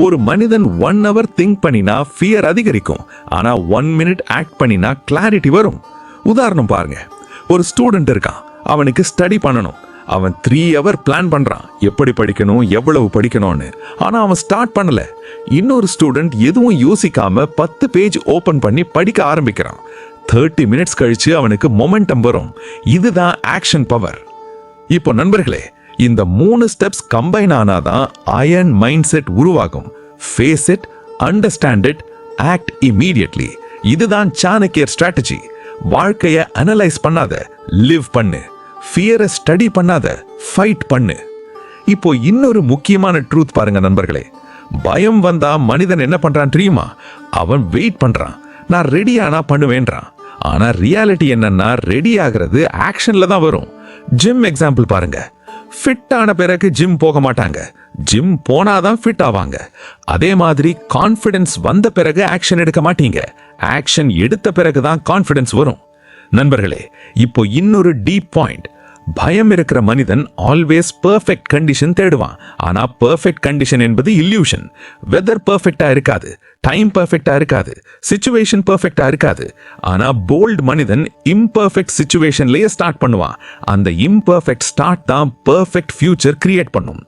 S3: ஒரு மனிதன் 1 hour திங்க் பண்ணினா ஃபியர் அதிகரிக்கும். ஆனா 1 minute ஆக்ட் பண்ணினா கிளாரிட்டி வரும். உதாரணம் பாருங்க, ஒரு ஸ்டூடெண்ட் இருக்கான், அவனுக்கு ஸ்டடி பண்ணணும். அவன் 3 hour பிளான் பண்றான், எப்படி படிக்கணும், எவ்வளவு படிக்கணும்னு. ஆனா அவன் ஸ்டார்ட் பண்ணல. இன்னொரு ஸ்டூடெண்ட் எதுவும் யோசிக்காம 10 பேஜ் ஓபன் பண்ணி படிக்க ஆரம்பிக்கிறான். 30 minutes கழிச்சு அவனுக்கு மொமெண்டம் வரும். இதுதான் ஆக்ஷன் பவர். இப்போ நண்பர்களே, இந்த 3 ஸ்டெப்ஸ் கம்பைன் ஆனாதான் அயர்ன் மைண்ட் செட் உருவாகும். Face it, understand it, act immediately. இதுதான் சாணக்கியர் ஸ்ட்ராட்டஜி. வாழ்க்கைய அனலைஸ் பண்ணாத, லிவ் பண்ணு. ஃபியரை ஸ்டடி பண்ணாத, ஃபைட் பண்ணு. இப்போ இன்னொரு முக்கியமான ட்ரூத் பாருங்க நண்பர்களே. பயம் வந்தா மனிதன் என்ன பண்றான் தெரியுமா? அவன் வெயிட் பண்றான். நான் ரெடி ஆனா பண்ணுவேன்றான். ஆனா ரியாலிட்டி என்னன்னா, ரெடி ஆகிறது ஆக்ஷன்ல தான் வரும். ஜிம் எக்ஸாம்பிள் பாருங்க. ஃபிட் ஆன பிறகு ஜிம் போக மாட்டாங்க, ஜிம் போனாதான் ஃபிட் ஆவாங்க. அதே மாதிரி கான்ஃபிடன்ஸ் வந்த பிறகு ஆக்ஷன் எடுக்க மாட்டீங்க, ஆக்ஷன் எடுத்த பிறகுதான் கான்ஃபிடன்ஸ் வரும். நண்பர்களே, இப்போ இன்னொரு டீப் பாயிண்ட். பயம் இருக்கிற மனிதன் ஆல்வேஸ் பெர்ஃபெக்ட் கண்டிஷன் தேடுவான். ஆனா பெர்ஃபெக்ட் கண்டிஷன் என்பது இல்யூஷன். வெதர் பெர்ஃபெக்டா இருக்காது, டைம் பெர்ஃபெக்டா இருக்காது, சிச்சுவேஷன் பெர்ஃபெக்டா இருக்காது. ஆனா போல்ட் மனிதன் இம்பெர்ஃபெக்ட் சிச்சுவேஷன்லயே ஸ்டார்ட் பண்ணுவான். அந்த இம்பெர்ஃபெக்ட் ஸ்டார்ட் தான் பெர்ஃபெக்ட் ஃபியூச்சர் கிரியேட் பண்ணும்.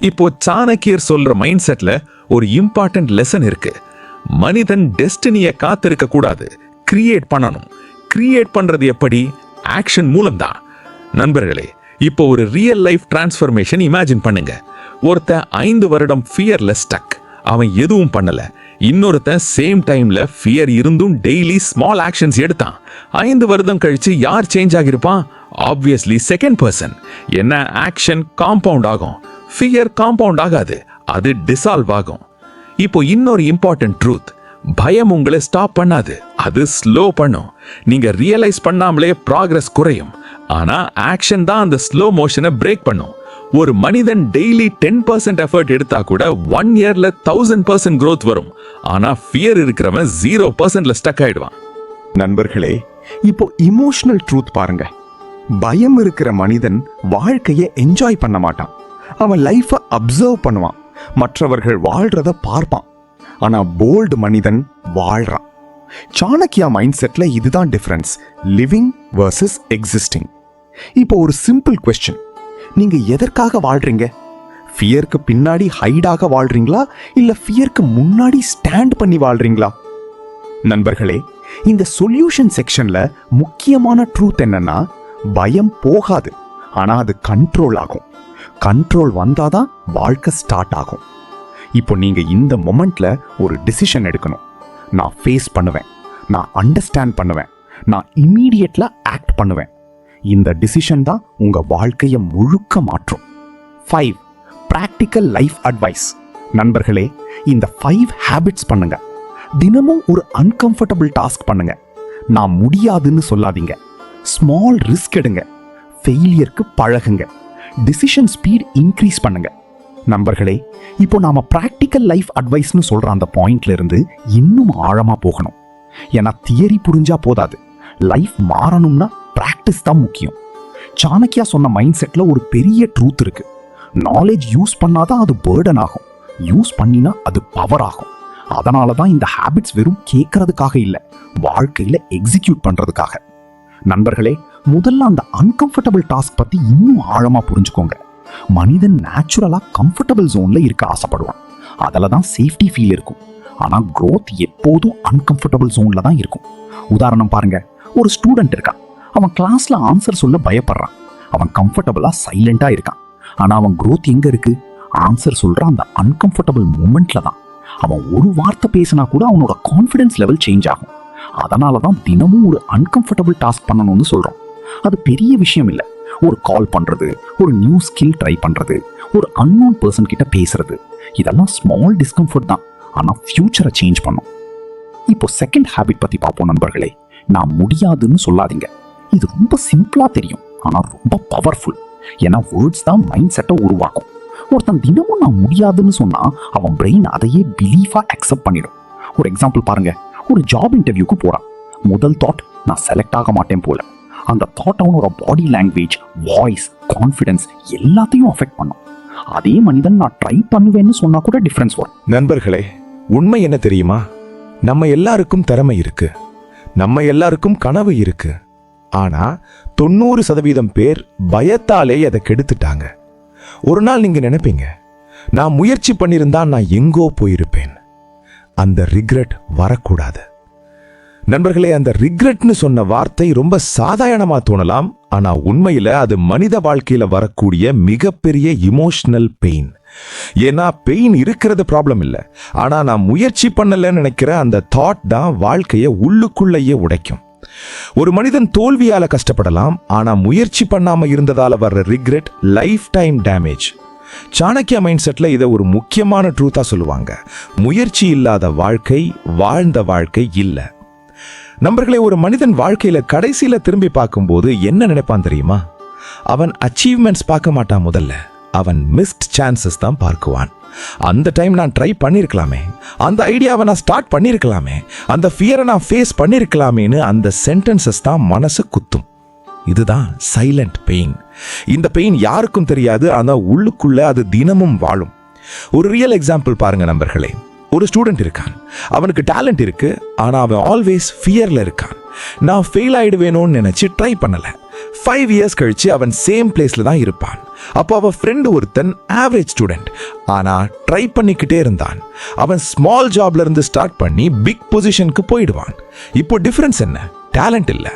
S3: இப்போ சாணக்கியர் சொல்ற மைண்ட் செட்ல ஒரு இம்பார்ட்டன்ட் லெசன் இருக்கு. மனிதன் டெஸ்டினியை காத்திருக்க கூடாது, கிரியேட் பண்ணணும். கிரியேட் பண்றது எப்படி? ஆக்ஷன் மூலம்தான். நண்பர்களே, இப்போ ஒரு ரியல் லைஃப் டிரான்ஸ்ஃபர்மேஷன் இமேஜின் பண்ணுங்க. ஒருத்தன் 5 வருடம் ஃபியர்ல ஸ்டக், அவன் எதுவும் பண்ணல. இன்னொருத்தன் சேம் டைம்ல ஃபியர் இருந்தும் டெய்லி ஸ்மால் ஆக்ஷன்ஸ் எடுத்தான். 5 வருடம் கழிச்சு யார் சேஞ்ச் ஆகிருப்பான்? Obviously second person. என்ன? ஆக்ஷன் காம்பவுண்ட் ஆகும், ஃபியர் காம்பவுண்ட் ஆகாது, அது டிசால்வ் ஆகும். இப்போ இன்னொரு இம்பார்ட்டன்ட் ட்ரூத். பயம் உங்களை ஸ்டாப் பண்ணாது, அது ஸ்லோ பண்ணும். நீங்க ரியலைஸ் பண்ணாமலே ப்ராக்ரஸ் குறையும். ஆனா ஆக்ஷன் தான் அந்த ஸ்லோ மோஷனை பிரேக் பண்ணும். ஒரு மனிதன் டெய்லி 10% எஃபர்ட் எடுத்தா கூட 1 yearல 1000% growth வரும். ஆனா ஃபியர் இருக்கிறவன் 0%ல ஸ்டக் ஆயிடுவான்.
S4: நண்பர்களே, இப்போ இமோஷனல் ட்ரூத் பாருங்க. பயம் இருக்கிற மனிதன் வாழ்க்கையை என்ஜாய் பண்ண மாட்டான். அவன் லைஃபை அப்சர்வ் பண்ணுவான், மற்றவர்கள் வாழ்றத பார்ப்பான். ஆனா போல்டு மனிதன் வாழ்றான். சாணக்கியா மைண்ட் செட்ல இதுதான் டிஃபரன்ஸ், லிவிங் வர்சஸ் எக்ஸிஸ்டிங். இப்போ ஒரு சிம்பிள் கொஸ்டின், நீங்க எதற்காக வாழ்றீங்க? ஃபியருக்கு பின்னாடி ஹைடாக வாழ்றீங்களா, இல்ல ஃபியருக்கு முன்னாடி ஸ்டாண்ட் பண்ணி வாழ்றீங்களா? நண்பர்களே, இந்த சொல்யூஷன் செக்ஷன்ல முக்கியமான ட்ரூத் என்னன்னா, பயம் போகாது, ஆனா அது கண்ட்ரோல் ஆகும். கண்ட்ரோல் வந்தாதான் வாழ்க்கை ஸ்டார்ட் ஆகும். இப்போ நீங்க இந்த மொமெண்ட்ல ஒரு டிசிஷன் எடுக்கணும். நான் ஃபேஸ் பண்ணுவேன், நான் அண்டர்ஸ்டாண்ட் பண்ணுவேன், நான் இம்மீடியட்லா ஆக்ட் பண்ணுவேன். இந்த டிசிஷன் தான் உங்க வாழ்க்கையை முழுக்க மாற்றும். 5 பிராக்டிக்கல் லைஃப் அட்வைஸ். நண்பர்களே, இந்த 5 ஹேபிட்ஸ் பண்ணுங்க. தினமும் ஒரு அன்கம்ஃபர்டபுள் டாஸ்க் பண்ணுங்க. நான் முடியாதுன்னு சொல்லாதீங்க. ஸ்மால் ரிஸ்க் எடுங்க. ஃபெயிலியருக்கு பழகுங்க. டிசிஷன் ஸ்பீட் இன்க்ரீஸ் பண்ணுங்க. நண்பர்களே, இப்போ நாம பிராக்டிக்கல் லைஃப் அட்வைஸ்னு சொல்ற அந்த பாயிண்ட்ல இருந்து இன்னும் ஆழமா போகணும். ஏன்னா தியரி புரிஞ்சா போதாது, லைஃப் மாறணும்னா பிராக்டிஸ் தான் முக்கியம். சாணக்கியா சொன்ன மைண்ட் செட்ல ஒரு பெரிய ட்ரூத் இருக்கு. நாலேஜ் யூஸ் பண்ணாதான் அது பேர்டன் ஆகும், யூஸ் பண்ணினா அது பவர் ஆகும். அதனால தான் இந்த ஹேபிட்ஸ் வெறும் கேட்கறதுக்காக இல்லை, வாழ்க்கையில எக்ஸிக்யூட் பண்றதுக்காக. நண்பர்களே, முதல்ல அந்த அன்கம்ஃபர்டபுள் டாஸ்க் பத்தி இன்னும் ஆழமா புரிஞ்சுக்கோங்க.
S2: மனிதன் நேச்சுரலா கம்ஃபர்டபுள் ஜோன்ல இருக்க ஆசைப்படுவான். அதில் தான் சேஃப்டி ஃபீல் இருக்கும். ஆனால் growth எப்போதும் அன்கம்ஃபர்டபுள் ஜோன்ல தான் இருக்கும். உதாரணம் பாருங்க, ஒரு ஸ்டூடெண்ட் இருக்கான். அவன் கிளாஸ்ல ஆன்சர் சொல்ல பயப்படுறான். அவன் கம்ஃபர்டபுளா சைலண்டா இருக்கான். ஆனா அவன் growth எங்க இருக்கு? ஆன்சர் சொல்ற அந்த அன்கம்ஃபர்டபுள் மூமெண்ட்ல தான். அவன் ஒரு வார்த்தை பேசினா கூட அவனோட கான்ஃபிடன்ஸ் லெவல் சேஞ்ச் ஆகும். அதனால தான் தினமும் ஒரு அன்கம்ஃபர்டபுள் டாஸ்க் பண்ணணும்னு சொல்றோம். அது பெரிய விஷயம் இல்லை. ஒரு கால் பண்றது, ஒரு நியூ ஸ்கில் ட்ரை பண்றது, ஒரு அன்னோன் பர்சன் கிட்ட பேசுறது, இதெல்லாம் ஸ்மால் டிஸ்கம்ஃபர்ட் தான். ஆனா ஃபியூச்சரை சேஞ்ச் பண்ணும். இப்போ செகண்ட் ஹேபிட் பத்தி பார்ப்போம் நண்பர்களே. நான் முடியாதுன்னு சொல்லாதீங்க. இது ரொம்ப சிம்பிளா தெரியும், ஆனா ரொம்ப பவர்ஃபுல். ஏன்னா வேர்ட்ஸ் தான் மைண்ட் செட்டை உருவாக்கும். ஒருத்தன் தினமும் நான் முடியாதுன்னு சொன்னா அவன் பிரெயின் அதையே பிலீஃபா அக்செப்ட் பண்ணிடும். ஒரு எக்ஸாம்பிள் பாருங்க. ஒரு ஜாப் இன்டர்வியூக்கு போறான். முதல் தாட், நான் செலக்ட் ஆக மாட்டேன் போல. அந்த தாட் அவனோட பாடி லாங்குவேஜ், வாய்ஸ், கான்ஃபிடன்ஸ் எல்லாத்தையும் அஃபெக்ட் பண்ணும். அதே மனிதன் நான் ட்ரை பண்ணுவேன்னு சொன்னா கூட டிஃபரன்ஸ் வரும்.
S1: நண்பர்களே, உண்மை என்ன தெரியுமா? நம்ம எல்லாருக்கும் திறமை இருக்கு, நம்ம எல்லாருக்கும் கனவு இருக்கு. ஆனா 90% பேர் பயத்தாலே அதை கெடுத்துட்டாங்க. ஒரு நாள் நீங்க நினைப்பீங்க, நான் முயற்சி பண்ணியிருந்தா நான் எங்கோ போயிருப்பேன். அந்த ரிக்ரெட் வரக்கூடாது. நண்பர்களே, அந்த ரிக்ரெட்னு சொன்ன வார்த்தை ரொம்ப சாதாரணமா தோணலாம். ஆனா உண்மையில அது மனித வாழ்க்கையில வரக்கூடிய மிகப்பெரிய இமோஷனல் பெயின். ஏன்னா பெயின் இருக்கிறது ப்ராப்ளம் இல்லை, ஆனா நான் முயற்சி பண்ணலன்னு நினைக்கிற அந்த தாட் தான் வாழ்க்கையை உள்ளுக்குள்ளேயே உடைக்கும். ஒரு மனிதன் தோல்வியால கஷ்டப்படலாம், ஆனா முயற்சி பண்ணாம இருந்ததால வர்ற regret life time damage. Chanakya mind செட்ல இதை ஒரு முக்கியமான ட்ரூத்தா சொல்லுவாங்க. முயற்சி இல்லாத வாழ்க்கை வாழ்ந்த வாழ்க்கை இல்லை. நண்பர்களே, ஒரு மனிதன் வாழ்க்கையில கடைசியில திரும்பி பார்க்கும்போது என்ன நினைப்பான் தெரியுமா? அவன் அச்சீவ்மெண்ட்ஸ் பார்க்க மாட்டான். முதல்ல அவன் மிஸ்ட் சான்சஸ் தான் பார்க்குவான். அந்த டைம் நான் ட்ரை பண்ணியிருக்கலாமே, அந்த ஐடியாவை நான் ஸ்டார்ட் பண்ணியிருக்கலாமே, அந்த ஃபியரை நான் ஃபேஸ் பண்ணியிருக்கலாமேன்னு அந்த சென்டென்சஸ் தான் மனசு குத்தும். இதுதான் சைலண்ட் பெயின். இந்த பெயின் யாருக்கும் தெரியாது, ஆனா உள்ளுக்குள்ள அது தினமும் வாழும். ஒரு ரியல் எக்ஸாம்பிள் பாருங்க நண்பர்களே. ஒரு ஸ்டூடெண்ட் இருக்கான். அவனுக்கு டேலண்ட் இருக்கு, ஆனா அவன் ஆல்வேஸ் ஃபியர்ல இருக்கான். நான் ஃபெயில் ஆயிடுவேணும்னு நினைச்சு ட்ரை பண்ணல. 5 இயர்ஸ் கழிச்சு அவன் சேம் பிளேஸ்ல தான் இருப்பான். அப்போ அவன் ஃப்ரெண்டு ஒருத்தன் ஆவரேஜ் ஸ்டூடெண்ட், ஆனா ட்ரை பண்ணிக்கிட்டே இருந்தான். அவன் ஸ்மால் ஜாப்ல இருந்து ஸ்டார்ட் பண்ணி பிக் பொசிஷனுக்கு போயிடுவான். இப்போ டிஃபரன்ஸ் என்ன? டேலண்ட் இல்ல,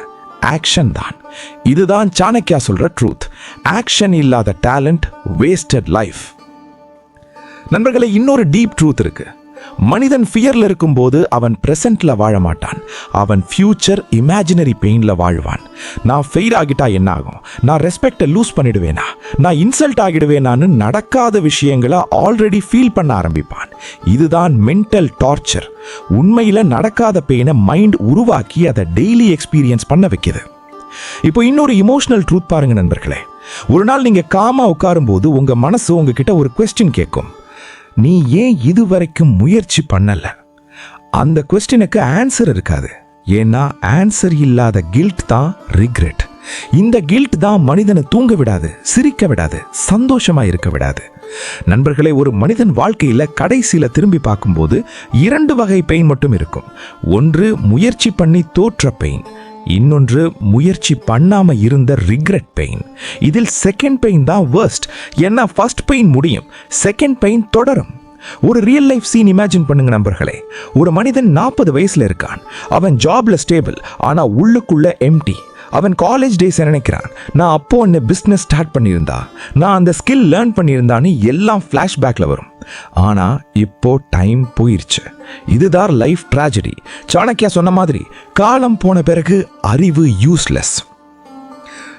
S1: ஆக்ஷன் தான். இதுதான் சாணக்கியா சொல்ற ட்ரூத். ஆக்ஷன் இல்லாத டேலண்ட் வேஸ்டட் லைஃப். நண்பர்களே, இன்னொரு டீப் ட்ரூத் இருக்கு. மனிதன் ஃபியர்ல இருக்கும்போது அவன் பிரசன்ட்ல வாழ மாட்டான். அவன் ஃபியூச்சர் இமேஜினரி பெயின்ல வாழ்வான். நான் ஃபெயில் ஆகிட்டா என்ன ஆகும்? நான் ரெஸ்பெக்டை லூஸ் பண்ணிடுவேனா? நான் இன்சல்ட் ஆகிடுவேனான்னு நடக்காத விஷயங்களை ஆல்ரெடி ஃபீல் பண்ண ஆரம்பிப்பான். இதுதான் மென்டல் டார்ச்சர். உண்மையில நடக்காத பெயினை மைண்ட் உருவாக்கி அதை டெய்லி எக்ஸ்பீரியன்ஸ் பண்ண வைக்குது. இப்போ இன்னொரு இமோஷனல் ட்ரூத் பாருங்க நண்பர்களே. ஒரு நாள் நீங்க காமா உட்காரும் போது உங்க மனசு உங்ககிட்ட ஒரு கொஸ்டின் கேட்கும். நீ ஏன் இதுவரைக்கும் முயற்சி பண்ணல? அந்த கொஸ்டினுக்கு ஆன்சர் இருக்காது. ஏன்னா ஆன்சர் இல்லாத கில்ட் தான் ரிக்ரெட். இந்த கில்ட் தான் மனிதனை தூங்க விடாது, சிரிக்க விடாது, சந்தோஷமா இருக்க விடாது. நண்பர்களே, ஒரு மனிதன் வாழ்க்கையில கடைசியில திரும்பி பார்க்கும்போது 2 வகை பெயின் மட்டும் இருக்கும். ஒன்று முயற்சி பண்ணி தோற்ற பெயின், இன்னொன்று முயற்சி பண்ணாம இருந்த ரிக்ரெட் பெயின். இதில் செகண்ட் பெயின் தான் வர்ஸ்ட். ஏன்னா ஃபர்ஸ்ட் பெயின் முடியும், செகண்ட் பெயின் தொடரும். ஒரு ரியல் லைஃப் சீன் இமேஜின் பண்ணுங்க நண்பர்களே. ஒரு மனிதன் 40 வயசுல இருக்கான். அவன் ஜாப்ல ஸ்டேபிள், ஆனா உள்ளுக்குள்ள எம்டி. அவன் காலேஜ் டேஸ் நினைக்கிறான், நான் அப்போ என்ன பிஸ்னஸ் ஸ்டார்ட் பண்ணியிருந்தா, நான் அந்த ஸ்கில் லேர்ன் பண்ணியிருந்தான்னு எல்லாம் ஃப்ளாஷ்பேக்ல வரும். ஆனா இப்போ டைம் போயிருச்சு. இதுதான் லைஃப் ட்ராஜடி. சாணக்கியா சொன்ன மாதிரி காலம் போன பிறகு அறிவு யூஸ்லெஸ்.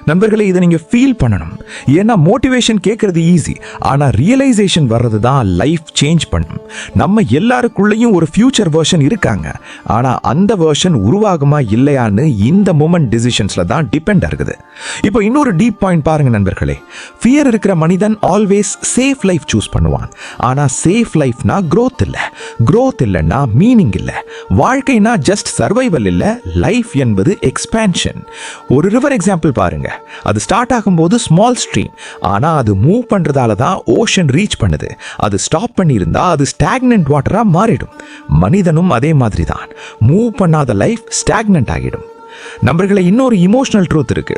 S1: நண்பர்களே, இதை நீங்க ஃபீல் பண்ணணும். ஏன்னா மோட்டிவேஷன் கேட்கறது ஈஸி, ஆனா ரியலைசேஷன் வர்றது தான் லைஃப் சேஞ்ச் பண்ணும். நம்ம எல்லாருக்குள்ளேயும் ஒரு ஃபியூச்சர் வெர்ஷன் இருக்காங்க, ஆனா அந்த வெர்ஷன் உருவாகுமா இல்லையான்னு இந்த மொமெண்ட் டிசிஷன்ஸ்ல தான் டிபெண்ட் ஆகுது. இப்போ இன்னொரு டீப் பாயிண்ட் பாருங்க நண்பர்களே. ஃபியர் இருக்கிற மனிதன் ஆல்வேஸ் சேஃப் லைஃப் சூஸ் பண்ணுவான். ஆனா சேஃப் லைஃப்னா growth இல்ல, growth இல்லைன்னா மீனிங் இல்ல. வாழ்க்கைனா ஜஸ்ட் சர்வைவல் இல்ல, லைஃப் என்பது எக்ஸ்பேன்ஷன். ஒரு ரிவர் எக்ஸாம்பிள் பாருங்க. அது ஸ்டார்ட் ஆகும்போது ஸ்மால் ஸ்ட்ரீம், ஆனா அது மூவ் பண்றதால தான் ஓஷன் ரீச் பண்ணுது. அது ஸ்டாப் பண்ணியிருந்தா அது ஸ்டாக்னன்ட் வாட்டரா மாறிடும். மனிதனும் அதே மாதிரி தான். மூவ் பண்ணாத லைஃப் ஸ்டாக்னன்ட் ஆகிடும்.
S6: நண்பர்களே, இன்னொரு இமோஷனல் ட்ரூத் இருக்கு.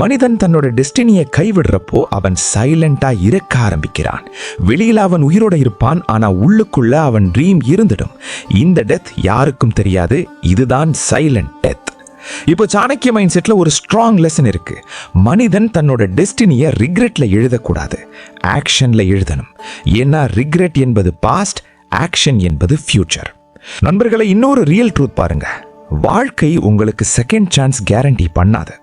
S6: மனிதன் தன்னோட டெஸ்டினியை கைவிடுறப்போ அவன் சைலண்டா இறக்க ஆரம்பிக்கிறான். வெளியில அவன் உயிரோட இருப்பான், ஆனா உள்ளுக்குள்ள அவன் ட்ரீம் இருந்துடும். இந்த டெத் யாருக்கும் தெரியாது. இதுதான் சைலண்ட் டெத். இப்போ சாணக்கிய மைண்ட் செட்ல ஒரு ஸ்ட்ராங் லெசன் இருக்கு. மனிதன் தன்னோட டெஸ்டினியை ரிக்ரெட்ல எழுதக்கூடாது, ஆக்ஷன்ல எழுதணும். ஏன்னா ரிக்ரெட் என்பது பாஸ்ட், ஆக்ஷன் என்பது ஃபியூச்சர். நண்பர்களை, இன்னொரு ரியல் ட்ரூத் பாருங்க. வாழ்க்கை உங்களுக்கு செகண்ட் சான்ஸ் கேரண்டி பண்ணாது.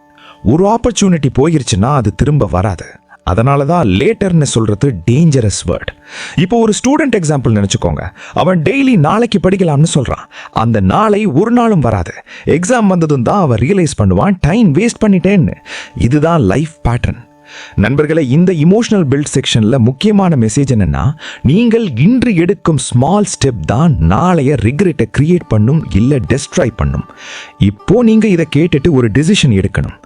S6: ஒரு ஆப்பர்ச்சுனிட்டி போயிருச்சுன்னா அது திரும்ப வராது. அதனால தான் லேட்டர்னு சொல்றது டேஞ்சரஸ் வேர்ட். இப்போ ஒரு ஸ்டூடெண்ட் எக்ஸாம்பிள் நினைச்சுக்கோங்க. அவன் டெய்லி நாளைக்கு படிக்கலாம்னு சொல்றான். அந்த நாளை ஒரு நாளும் வராது. எக்ஸாம் வந்ததும் தான் அவன் ரியலைஸ் பண்ணுவான், டைம் வேஸ்ட் பண்ணிட்டேன்னு. இதுதான் லைஃப் பேட்டர்ன். நண்பர்களே, இந்த இமோஷனல் பில்ட் செக்ஷன்ல முக்கியமான மெசேஜ் என்னன்னா, நீங்கள் இன்று எடுக்கும் ஸ்மால் ஸ்டெப் தான் நாளைய ரிக்ரெட்டை கிரியேட் பண்ணும், இல்ல டெஸ்ட்ராய் பண்ணும். இப்போ நீங்க இதை கேட்டுட்டு ஒரு டிசிஷன் எடுக்கணும்.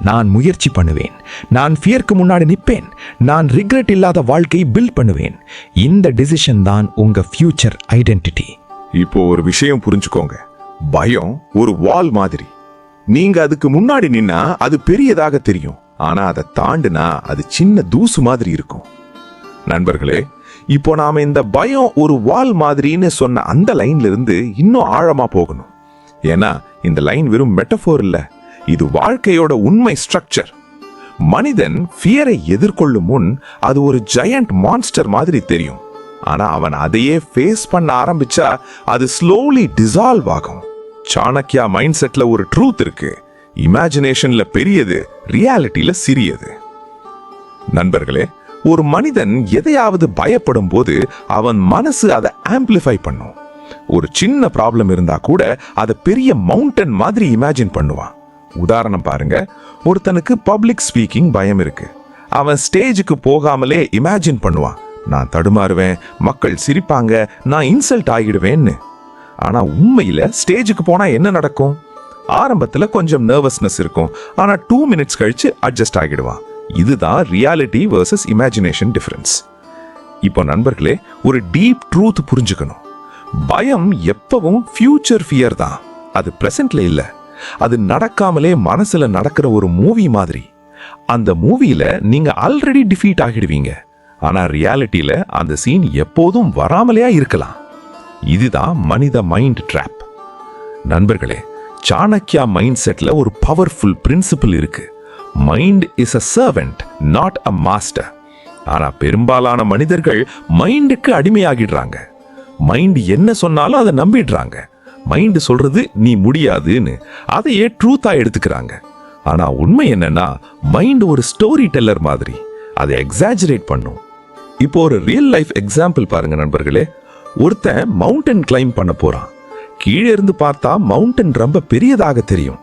S6: நான் முயற்சி பண்ணுவேன், நான் ஃபியருக்கு முன்னாடி நிற்பேன், நான் ரிக்ரெட் இல்லாத வாழ்க்கையை பில்ட் பண்ணுவேன். இந்த டிசிஷன் தான் உங்க ஃபியூச்சர் ஐடென்டிட்டி.
S5: இப்போ ஒரு விஷயம் புரிஞ்சுக்கோங்க. பயம் ஒரு வால் மாதிரி. நீங்க அதுக்கு முன்னாடி நின்னா அது பெரியதாக தெரியும், ஆனா அதை தாண்டுனா அது சின்ன தூசு மாதிரி இருக்கும். நண்பர்களே, இப்போ நாம இந்த பயம் ஒரு வால் மாதிரின்னு சொன்ன அந்த லைன்ல இருந்து இன்னும் ஆழமா போகணும். ஏன்னா இந்த லைன் வெறும் மெட்டஃபோர் இல்ல, இது வாழ்க்கையோட உண்மை ஸ்ட்ரக்சர். மனிதன் ஃபியரை எதிர்கொள்ளும் முன் அது ஒரு ஜெயண்ட் மான்ஸ்டர் மாதிரி தெரியும். ஆனா அவன் அதையே ஃபேஸ் பண்ண ஆரம்பிச்சா அது ஸ்லோலி டிசால்வ் ஆகும். சாணக்கியா மைண்ட் செட்ல ஒரு ட்ரூத் இருக்கு. இமேஜினேஷன்ல பெரியது, ரியாலிட்டியில சிறியது. நண்பர்களே, ஒரு மனிதன் எதையாவது பயப்படும் போது அவன் மனசு அதை ஆம்பிளிஃபை பண்ணும். ஒரு சின்ன ப்ராப்ளம் இருந்தா கூட அதை பெரிய மவுண்டன் மாதிரி இமேஜின் பண்ணுவான். உதாரணம் பாருங்க, ஒருத்தனுக்கு பப்ளிக் ஸ்பீக்கிங் பயம் இருக்கு. அவன் ஸ்டேஜுக்கு போகாமலே இமேஜின் பண்ணுவான், நான் தடுமாறுவேன், மக்கள் சிரிப்பாங்க, நான் இன்சல்ட் ஆகிடுவேன்னு. ஆனா உண்மையில ஸ்டேஜுக்கு போனா என்ன நடக்கும்? ஆரம்பத்துல கொஞ்சம் நர்வஸ்னஸ் இருக்கும், ஆனா 2 மினிட்ஸ் கழிச்சு அட்ஜஸ்ட் ஆகிடுவான். இதுதான் ரியாலிட்டி வர்சஸ் இமேஜினேஷன் டிஃபரன்ஸ். இப்போ நண்பர்களே, ஒரு டீப் ட்ரூத் புரிஞ்சுக்கணும். பயம் எப்பவும் ஃபியூச்சர் ஃபியர் தான், அது பிரசன்ட்ல இல்ல. அது நடக்காமலே மனசுல நடக்கிற ஒரு மூவி மாதிரி. அந்த மூவில நீங்க ஆல்ரெடி டிஃபீட் ஆகிடுவீங்க, ஆனா ரியாலிட்டியில அந்த சீன் எப்போதும் வராமலையா இருக்கலாம். இதுதான் மனித மைண்ட் ட்ராப். நண்பர்களே, சாணக்கியா மைண்ட் செட்ல ஒரு பவர்ஃபுல் பிரின்சிபிள் இருக்கு. Mind is a servant, not a master. ஆனா பெரும்பாலான மனிதர்கள் மைண்டுக்கு அடிமையாகிடுறாங்க. மைண்ட் என்ன சொன்னாலும் அதை நம்பிடுறாங்க. மைண்ட் சொல்றது நீ முடியாதுன்னு, அதையே ட்ரூத்தா எடுத்துக்கிறாங்க. ஆனா உண்மை என்னன்னா, மைண்ட் ஒரு ஸ்டோரி டெல்லர் மாதிரி, அதை எக்ஸாஜரேட் பண்ணும். இப்போ ஒரு ரியல் லைஃப் எக்ஸாம்பிள் பாருங்க நண்பர்களே. ஒருத்தன் மவுண்டன் கிளைம் பண்ண போறான். கீழே இருந்து பார்த்தா மவுண்டன் ரொம்ப பெரியதாக தெரியும்.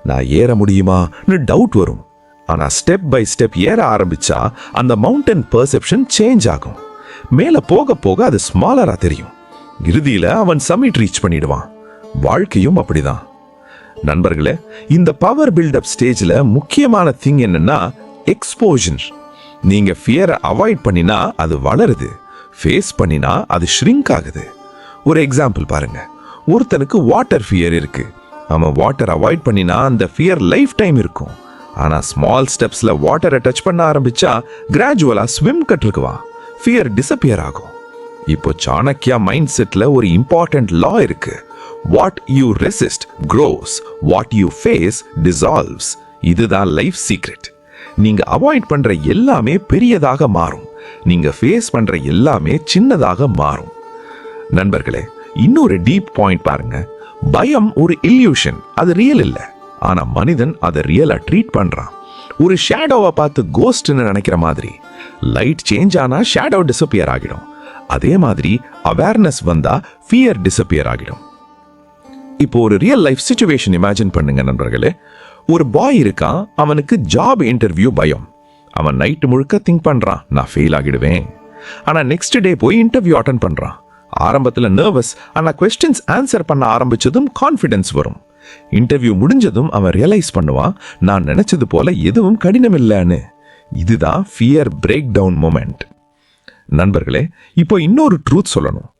S5: நான் ஏற முடியுமான்னு டவுட் வரும். ஆனா ஸ்டெப் பை ஸ்டெப் ஏற ஆரம்பிச்சா அந்த மவுண்டன் பெர்செப்ஷன் சேஞ்ச் ஆகும். மேல போக போக அது ஸ்மாலரா தெரியும். இறுதியில அவன் சமிட் ரீச் பண்ணிடுவான். வாழ்க்கையும் அப்படிதான். நண்பர்களே, இந்த பவர் பில்டப் ஸ்டேஜ்ல முக்கியமான திங் என்னன்னா எக்ஸ்போஷர். நீங்க ஃபியரை அவாய்ட் பண்ணினா அது வளருது, ஃபேஸ் பண்ணினா அது ஷ்ரிங்க் ஆகுது. ஒரு எக்ஸாம்பிள் பாருங்க. ஒருத்தனுக்கு வாட்டர் ஃபியர் இருக்கு. அவன் வாட்டர் அவாய்ட் பண்ணினா அந்த ஃபியர் லைஃப் டைம் இருக்கும். ஆனா ஸ்மால் ஸ்டெப்ஸ்ல வாட்டரை டச் பண்ண ஆரம்பிச்சா கிராஜுவலா ஸ்விம் கற்றுக்குவான், ஃபியர் டிசப்பியர் ஆகும். இப்போ சாணக்கியா மைண்ட் செட்ல ஒரு இம்பார்ட்டன்ட் லா இருக்கு. What you resist grows, what you face dissolves. இதுதான் லைஃப் சீக்ரெட். நீங்க அவாய்ட் பண்ற எல்லாமே பெரியதாக மாறும், நீங்க ஃபேஸ் பண்ற எல்லாமே சின்னதாக மாறும். நண்பர்களே, இன்னொரு டீப் பாயிண்ட் பாருங்க. பயம் ஒரு இல்யூஷன், அது ரியல் இல்ல. ஆனா மனிதன் அதை ரியலா ட்ரீட் பண்றான். ஒரு ஷேடோவை பார்த்து கோஸ்ட்னு நினைக்கிற மாதிரி. லைட் சேஞ்ச் ஆனா ஷேடோ டிசப்பியர் ஆகிடும். அதே மாதிரி அவேர்னஸ் வந்தா ஃபியர் டிசப்பியர் ஆகிடும். இப்போ ஒரு ரியல் லைஃப் சிச்சுவேஷன் இமேஜின் பண்ணுங்க நண்பர்களே. ஒரு பாய் இருக்கான், அவனுக்கு ஜாப் இன்டர்வியூ பயம். அவன் நைட்டு முழுக்க திங்க் பண்றான், நான் ஃபெயில் ஆகிடுவேன். ஆனா நெக்ஸ்ட் டே போய் இன்டர்வியூ அட்டென்ட் பண்றான். ஆரம்பத்துல நர்வஸ், ஆனா கொஸ்டின்ஸ் ஆன்சர் பண்ண ஆரம்பிச்சதும் கான்ஃபிடன்ஸ் வரும். இன்டர்வியூ முடிஞ்சதும் அவன் ரியலைஸ் பண்ணுவான், நான் நினைச்சது போல எதுவும் கடினம் இல்லைன்னு. இதுதான் ஃபியர் பிரேக் டவுன் மொமெண்ட். நண்பர்களே, இப்போ இன்னொரு ட்ரூத் சொல்லணும்.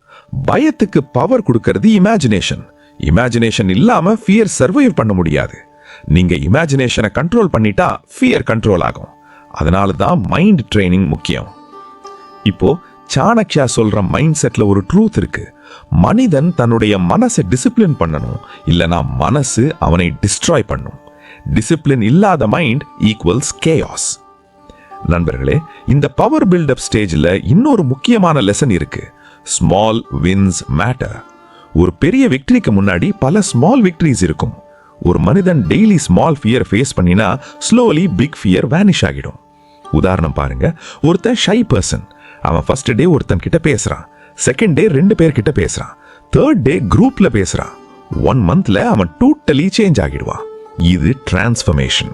S5: பயத்துக்கு பவர் கொடுக்கிறது இமேஜினேஷன். இமேஜினேஷன் இல்லாம ஃபியர் சர்வைவ் பண்ண முடியாது.
S3: நீங்க இமேஜினேஷனை கண்ட்ரோல் பண்ணிட்டா ஃபியர் கண்ட்ரோல் ஆகும். அதனால தான் மைண்ட் ட்ரைனிங் முக்கியம். இப்போ சாணக்யா சொல்ற மைண்ட் செட்ல ஒரு ட்ரூத் இருக்கு. மனிதன் தன்னுடைய மனசை டிசிப்ளின் பண்ணணும், இல்லனா மனசு அவனை டிஸ்ட்ராய் பண்ணும். டிசிப்ளின் இல்லாத மைண்ட் ஈக்குவல்ஸ் கேயாஸ். நண்பர்களே, இந்த பவர் பில்டப் ஸ்டேஜ்ல இன்னொரு முக்கியமான லெசன் இருக்கு. Small wins matter. ஒரு பெரிய விக்டரிக்கு முன்னாடி பல ஸ்மால் விக்டரிஸ் இருக்கும். ஒரு மனிதன் டெய்லி ஸ்மால் ஃபியர் ஃபேஸ் பண்ணினா ஸ்லோலி பிக் ஃபியர் வேனிஷ் ஆகிடும். உதாரணம் பாருங்க, ஒருத்தன் ஷை பர்சன். அவன் ஃபர்ஸ்ட் டே ஒருத்தன் கிட்ட பேசுறான், செகண்ட் டே 2 பேர் கிட்ட பேசுறான், தேர்ட் டே குரூப்ல பேசுறான். 1 மந்த்ல அவன் டோட்டலி சேஞ்ச் ஆகிடுவான். இது டிரான்ஸ்ஃபர்மேஷன்.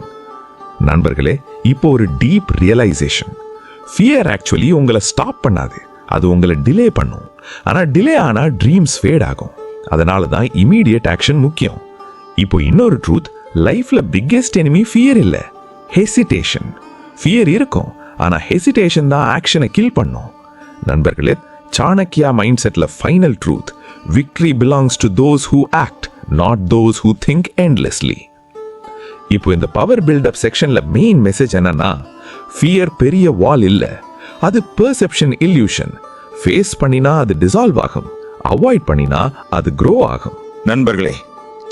S3: நண்பர்களே, இப்போ ஒரு டீப் ரியலைசேஷன். ஃபியர் ஆக்சுவலி உங்களை ஸ்டாப் பண்ணாது, அது உங்களை டிலே பண்ணும். ஆனா டிலே ஆனா ட்ரீம்ஸ் ஃபேட் ஆகும். அதனால தான் இமீடியட் ஆக்ஷன் முக்கியம். இப்போ இன்னொரு ட்ரூத், லைஃப்ல பிக்கெஸ்ட் எனிமி ஃபியர் இல்ல, ஹெசிடேஷன். ஃபியர் இருக்கும், ஆனா ஹெசிடேஷன் தான் ஆக்ஷனை கில் பண்ணும். நண்பர்களே, சாணக்யா மைண்ட் செட்ல final truth, victory belongs to those who act, not those who think endlessly. இப்போ இந்த பவர் பில்டப் செக்ஷன்ல மெயின் மெசேஜ் என்னன்னா, ஃபியர் பெரிய வால் இல்ல, அது பெர்செப்ஷன் இல்யூஷன். ஃபேஸ் பண்ணினா அது டிசால்வ் ஆகும், அவாய்ட் பண்ணினா அது க்ரோ ஆகும்.
S4: நண்பர்களே,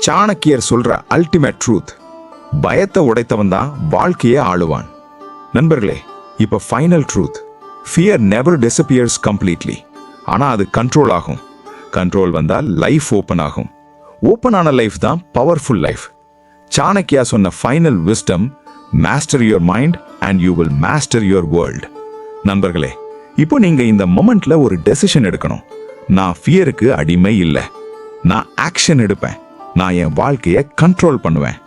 S4: சாணக்கியர் சொல்ற அல்டிமேட் ட்ரூத், பயத்தை உடைத்தவன் தான் வாழ்க்கையை ஆளுவான். நண்பர்களே, இப்ப final truth, fear never disappears completely. ஆனா அது கண்ட்ரோல் ஆகும். கண்ட்ரோல் வந்தால் லைஃப் ஓப்பன் ஆகும். ஓப்பன் ஆன லைஃப் தான் பவர்ஃபுல் லைஃப். சாணக்கியா சொன்ன final wisdom, master your mind and you will master your world. நண்பர்களே, இப்போ நீங்க இந்த மொமெண்ட்ல ஒரு டெசிஷன் எடுக்கணும். நான் ஃபியருக்கு அடிமை இல்லை, நான் ஆக்ஷன் எடுப்பேன், நான் என் வாழ்க்கையை கண்ட்ரோல் பண்ணுவேன்.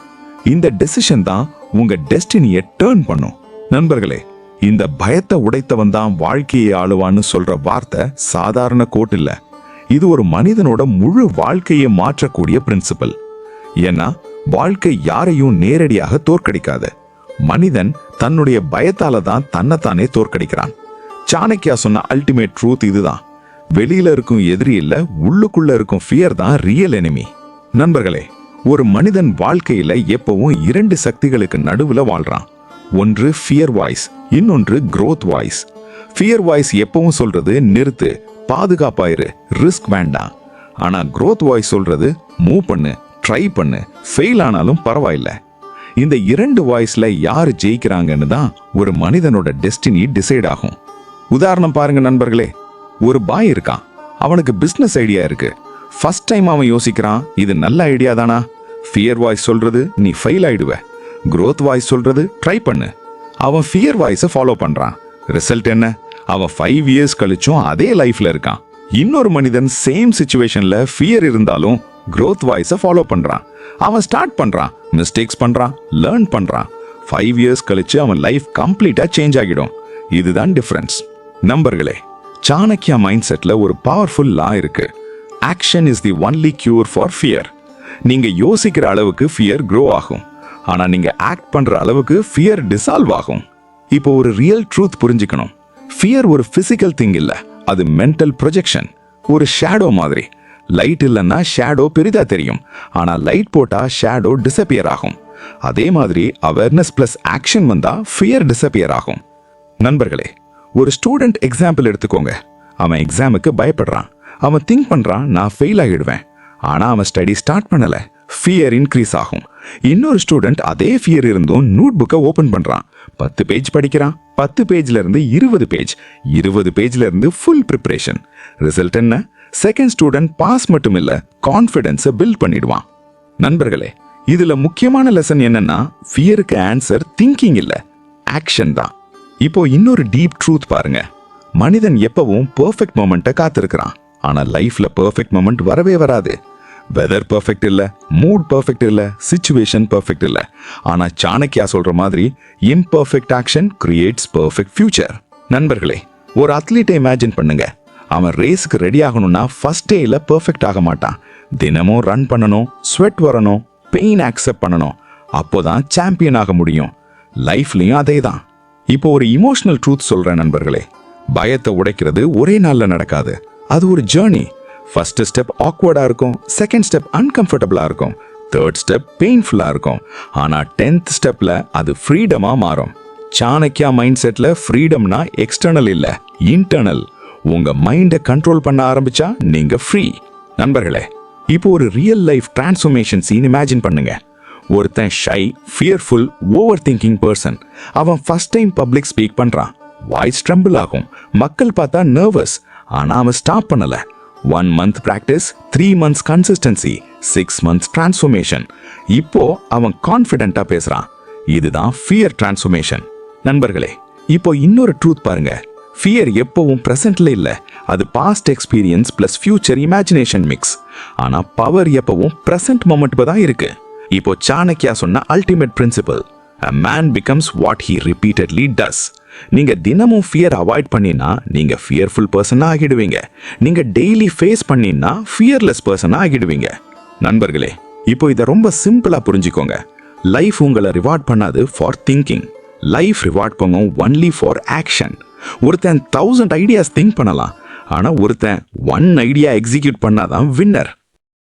S4: இந்த டெசிஷன் தான் உங்க டெஸ்டினியை டேர்ன் பண்ணும். நண்பர்களே, இந்த பயத்தை உடைத்தவன் தான் வாழ்க்கையை ஆளுவான்னு சொல்ற வார்த்தை சாதாரண கோட் இல்ல. இது ஒரு மனிதனோட முழு வாழ்க்கையை மாற்றக்கூடிய பிரின்சிபல். ஏன்னா வாழ்க்கை யாரையும் நேரடியாக தோற்கடிக்காது. மனிதன் தன்னுடைய பயத்தால தான் தன்னைத்தானே தோற்கடிக்கிறான். சாணக்கியா சொன்ன அல்டிமேட் ட்ரூத் இதுதான். வெளியில இருக்கும் எதிரி இல்ல, உள்ளுக்குள்ள இருக்கும் ஃபியர் தான் ரியல் எனிமி. நண்பர்களே, ஒரு மனிதன் வாழ்க்கையில எப்பவும் 2 சக்திகளுக்கு நடுவுல வாழ்றான். ஒன்று ஃபியர் வாய்ஸ், இன்னொன்று growth வாய்ஸ். ஃபியர் வாய்ஸ் எப்பவும் சொல்றது நிறுத்து, பாதுகாப்பாயிரு, ரிஸ்க் வேண்டாம். ஆனா growth வாய்ஸ் சொல்றது மூவ் பண்ணு, ட்ரை பண்ணு, ஃபெயில் ஆனாலும் பரவாயில்ல. இந்த 2 வாய்ஸ்ல யாரு ஜெயிக்கிறாங்கன்னு தான் ஒரு மனிதனோட டெஸ்டினி டிசைட் ஆகும். உதாரணம் பாருங்க நண்பர்களே, ஒரு பாய் இருக்கான், அவனுக்கு பிசினஸ் ஐடியா இருக்கு. ஃபர்ஸ்ட் டைம் அவன் யோசிக்கிறான், இது நல்ல ஐடியா தானா? ஃபியர் வாய்ஸ் சொல்றது நீ ஃபெயில் ஆயிடுவ. growth வாய்ஸ் சொல்றது ட்ரை பண்ணு. அவன் ஃபியர் வாய்ஸை ஃபாலோ பண்றான். ரிசல்ட் என்ன? அவன் 5 இயர்ஸ் கழிச்சும் அதே லைஃப்ல இருக்கான். இன்னொரு மனிதன் சேம் சிச்சுவேஷன்ல ஃபியர் இருந்தாலும் growth வாய்ஸை ஃபாலோ பண்றான். அவன் ஸ்டார்ட் பண்றான், மிஸ்டேக்ஸ் பண்றான், லேர்ன் பண்றான். 5 இயர்ஸ் கழிச்சு அவன் லைஃப் கம்ப்ளீட்டா சேஞ்ச் ஆகிடும். இதுதான் டிஃபரன்ஸ். நண்பர்களே, சாணக்கியா மைண்ட் செட்ல ஒரு பவர்ஃபுல் லா இருக்கு. Action is the only cure for fear. நீங்க யோசிக்கிற அளவுக்கு ஃபியர் க்ரோ ஆகும், ஆனா நீங்க ஆக்ட் பண்ற அளவுக்கு ஃபியர் டிசால்வ் ஆகும். இப்போ ஒரு ரியல் ட்ரூத் புரிஞ்சுக்கணும். ஃபியர் ஒரு பிசிக்கல் திங் இல்ல, அது மென்டல் ப்ரொஜெக்ஷன். ஒரு ஷேடோ மாதிரி. லைட் இல்லைன்னா ஷேடோ பெரிதா தெரியும், ஆனா லைட் போட்டா ஷேடோ டிசப்பியர் ஆகும். அதே மாதிரி அவேர்னஸ் பிளஸ் ஆக்ஷன் வந்தா ஃபியர் டிசப்பியர் ஆகும். நண்பர்களே, ஒரு ஸ்டூடெண்ட் எக்ஸாம்பிள் எடுத்துக்கோங்க. அவன் எக்ஸாமுக்கு பயப்படுறான். அவன் திங்க் பண்றான், நான் ஃபெயில் ஆகிடுவேன். ஆனா அவன் ஸ்டடி ஸ்டார்ட் பண்ணல, ஃபியர் இன்க்ரீஸ் ஆகும். இன்னொரு ஸ்டூடெண்ட் அதே ஃபியர் இருந்தும் நோட் புக்கை ஓபன் பண்றான். 10 பேஜ் படிக்கிறான். 10 பேஜ்ல இருந்து 20 பேஜ், 20 பேஜ்ல இருந்து ஃபுல் ப்ரிப்பரேஷன். ரிசல்ட் என்ன? செகண்ட் ஸ்டூடெண்ட் பாஸ் மட்டும் இல்ல, கான்ஃபிடன்ஸை பில்ட் பண்ணிடுவான். நண்பர்களே, இதுல முக்கியமான லெசன் என்னன்னா, ஃபியருக்கு ஆன்சர் திங்கிங் இல்ல, ஆக்ஷன் தான். இப்போ இன்னொரு டீப் ட்ரூத் பாருங்க. மனிதன் எப்பவும் பெர்ஃபெக்ட் மொமெண்ட்டை காத்திருக்கிறான். ஆனா லைஃப்ல பெர்ஃபெக்ட் மொமெண்ட் வரவே வராது. வெதர் பெர்ஃபெக்ட் இல்ல, மூட் பெர்ஃபெக்ட் இல்ல, சிச்சுவேஷன் பெர்ஃபெக்ட் இல்ல. ஆனா சாணக்கியா சொல்ற மாதிரி imperfect action creates perfect future. நண்பர்களே, ஒரு அத்லீட்டை இமேஜின் பண்ணுங்க. அவன் ரேஸுக்கு ரெடி ஆகணும்னா ஃபர்ஸ்ட் டேல பெர்ஃபெக்ட் ஆக மாட்டான். தினமும் ரன் பண்ணணும், ஸ்வெட் வரணும், பெயின் அக்செப்ட் பண்ணணும். அப்போதான் சாம்பியன் ஆக முடியும். லைஃப்லயும் அதே தான். இப்போ ஒரு இமோஷனல் ட்ரூத் சொல்றேன் நண்பர்களே. பயத்தை உடைக்கிறது ஒரே நாள்ல நடக்காது. அது ஒரு ஜேர்னி. ஃபர்ஸ்ட் ஸ்டெப் ஆக்வர்டா இருக்கும், செகண்ட் ஸ்டெப் அன்கம்ஃபர்டபுளா இருக்கும்,
S5: தேர்ட் ஸ்டெப் பெயின்ஃபுல்லா இருக்கும், ஆனா 10th ஸ்டெப்ல அது ஃப்ரீடமா மாறும். சாணக்கியா மைண்ட் செட்ல ஃப்ரீடம்னா எக்ஸ்டர்னல் இல்ல, இன்டர்னல். உங்க மைண்டை கண்ட்ரோல் பண்ண ஆரம்பிச்சா நீங்க ஃப்ரீ. நண்பர்களே, இப்போ ஒரு real life transformation scene imagine பண்ணுங்க. ஒருத்தன் shy, fearful, over thinking person. அவன் ஃபர்ஸ்ட் டைம் பப்ளிக் ஸ்பீக் பண்றான். வாய்ஸ் ட்ரம்பிள் ஆகும், மக்கள் பார்த்தா நர்வஸ். ஆனா அவன் ஸ்டாப் பண்ணல. 1 month practice, 3 months consistency, 6 months transformation. இப்போ அவன் கான்ஃபிடென்ட்டா பேசுறான். இதுதான் ஃபியர் டிரான்ஸ்ஃபர்மேஷன். நண்பர்களே, இப்போ இன்னொரு ட்ரூத் பாருங்க. ஃபியர் எப்பவும் பிரசன்ட்ல இல்ல, அது past experience plus future imagination mix. ஆனா பவர் எப்பவும் பிரசன்ட் மொமெண்ட்ல தான் இருக்கு. இப்போ சாணக்கியா சொன்ன ultimate principle, a man becomes what he repeatedly does. நீங்க தினமும் ஃபியர் அவாய்ட் பண்ணினா நீங்க ஃபியர்ஃபுல் பர்சனா ஆகிடுவீங்க. நீங்க டெய்லி ஃபேஸ் பண்ணினா ஃபியர்லெஸ் பர்சனா ஆகிடுவீங்க. நண்பர்களே, இப்போ இதை ரொம்ப சிம்பிளா புரிஞ்சுக்கோங்க. லைஃப் உங்களை ரிவார்ட் பண்ணாது ஃபார் திங்கிங், லைஃப் ரிவார்ட் பண்ணும் ஒன்லி ஃபார் ஆக்ஷன். ஒருத்தன் 1000 ஐடியாஸ் திங்க் பண்ணலாம், ஆனா ஒருத்தன் 1 ஐடியா எக்ஸிக்யூட் பண்ணாதான் வின்னர்.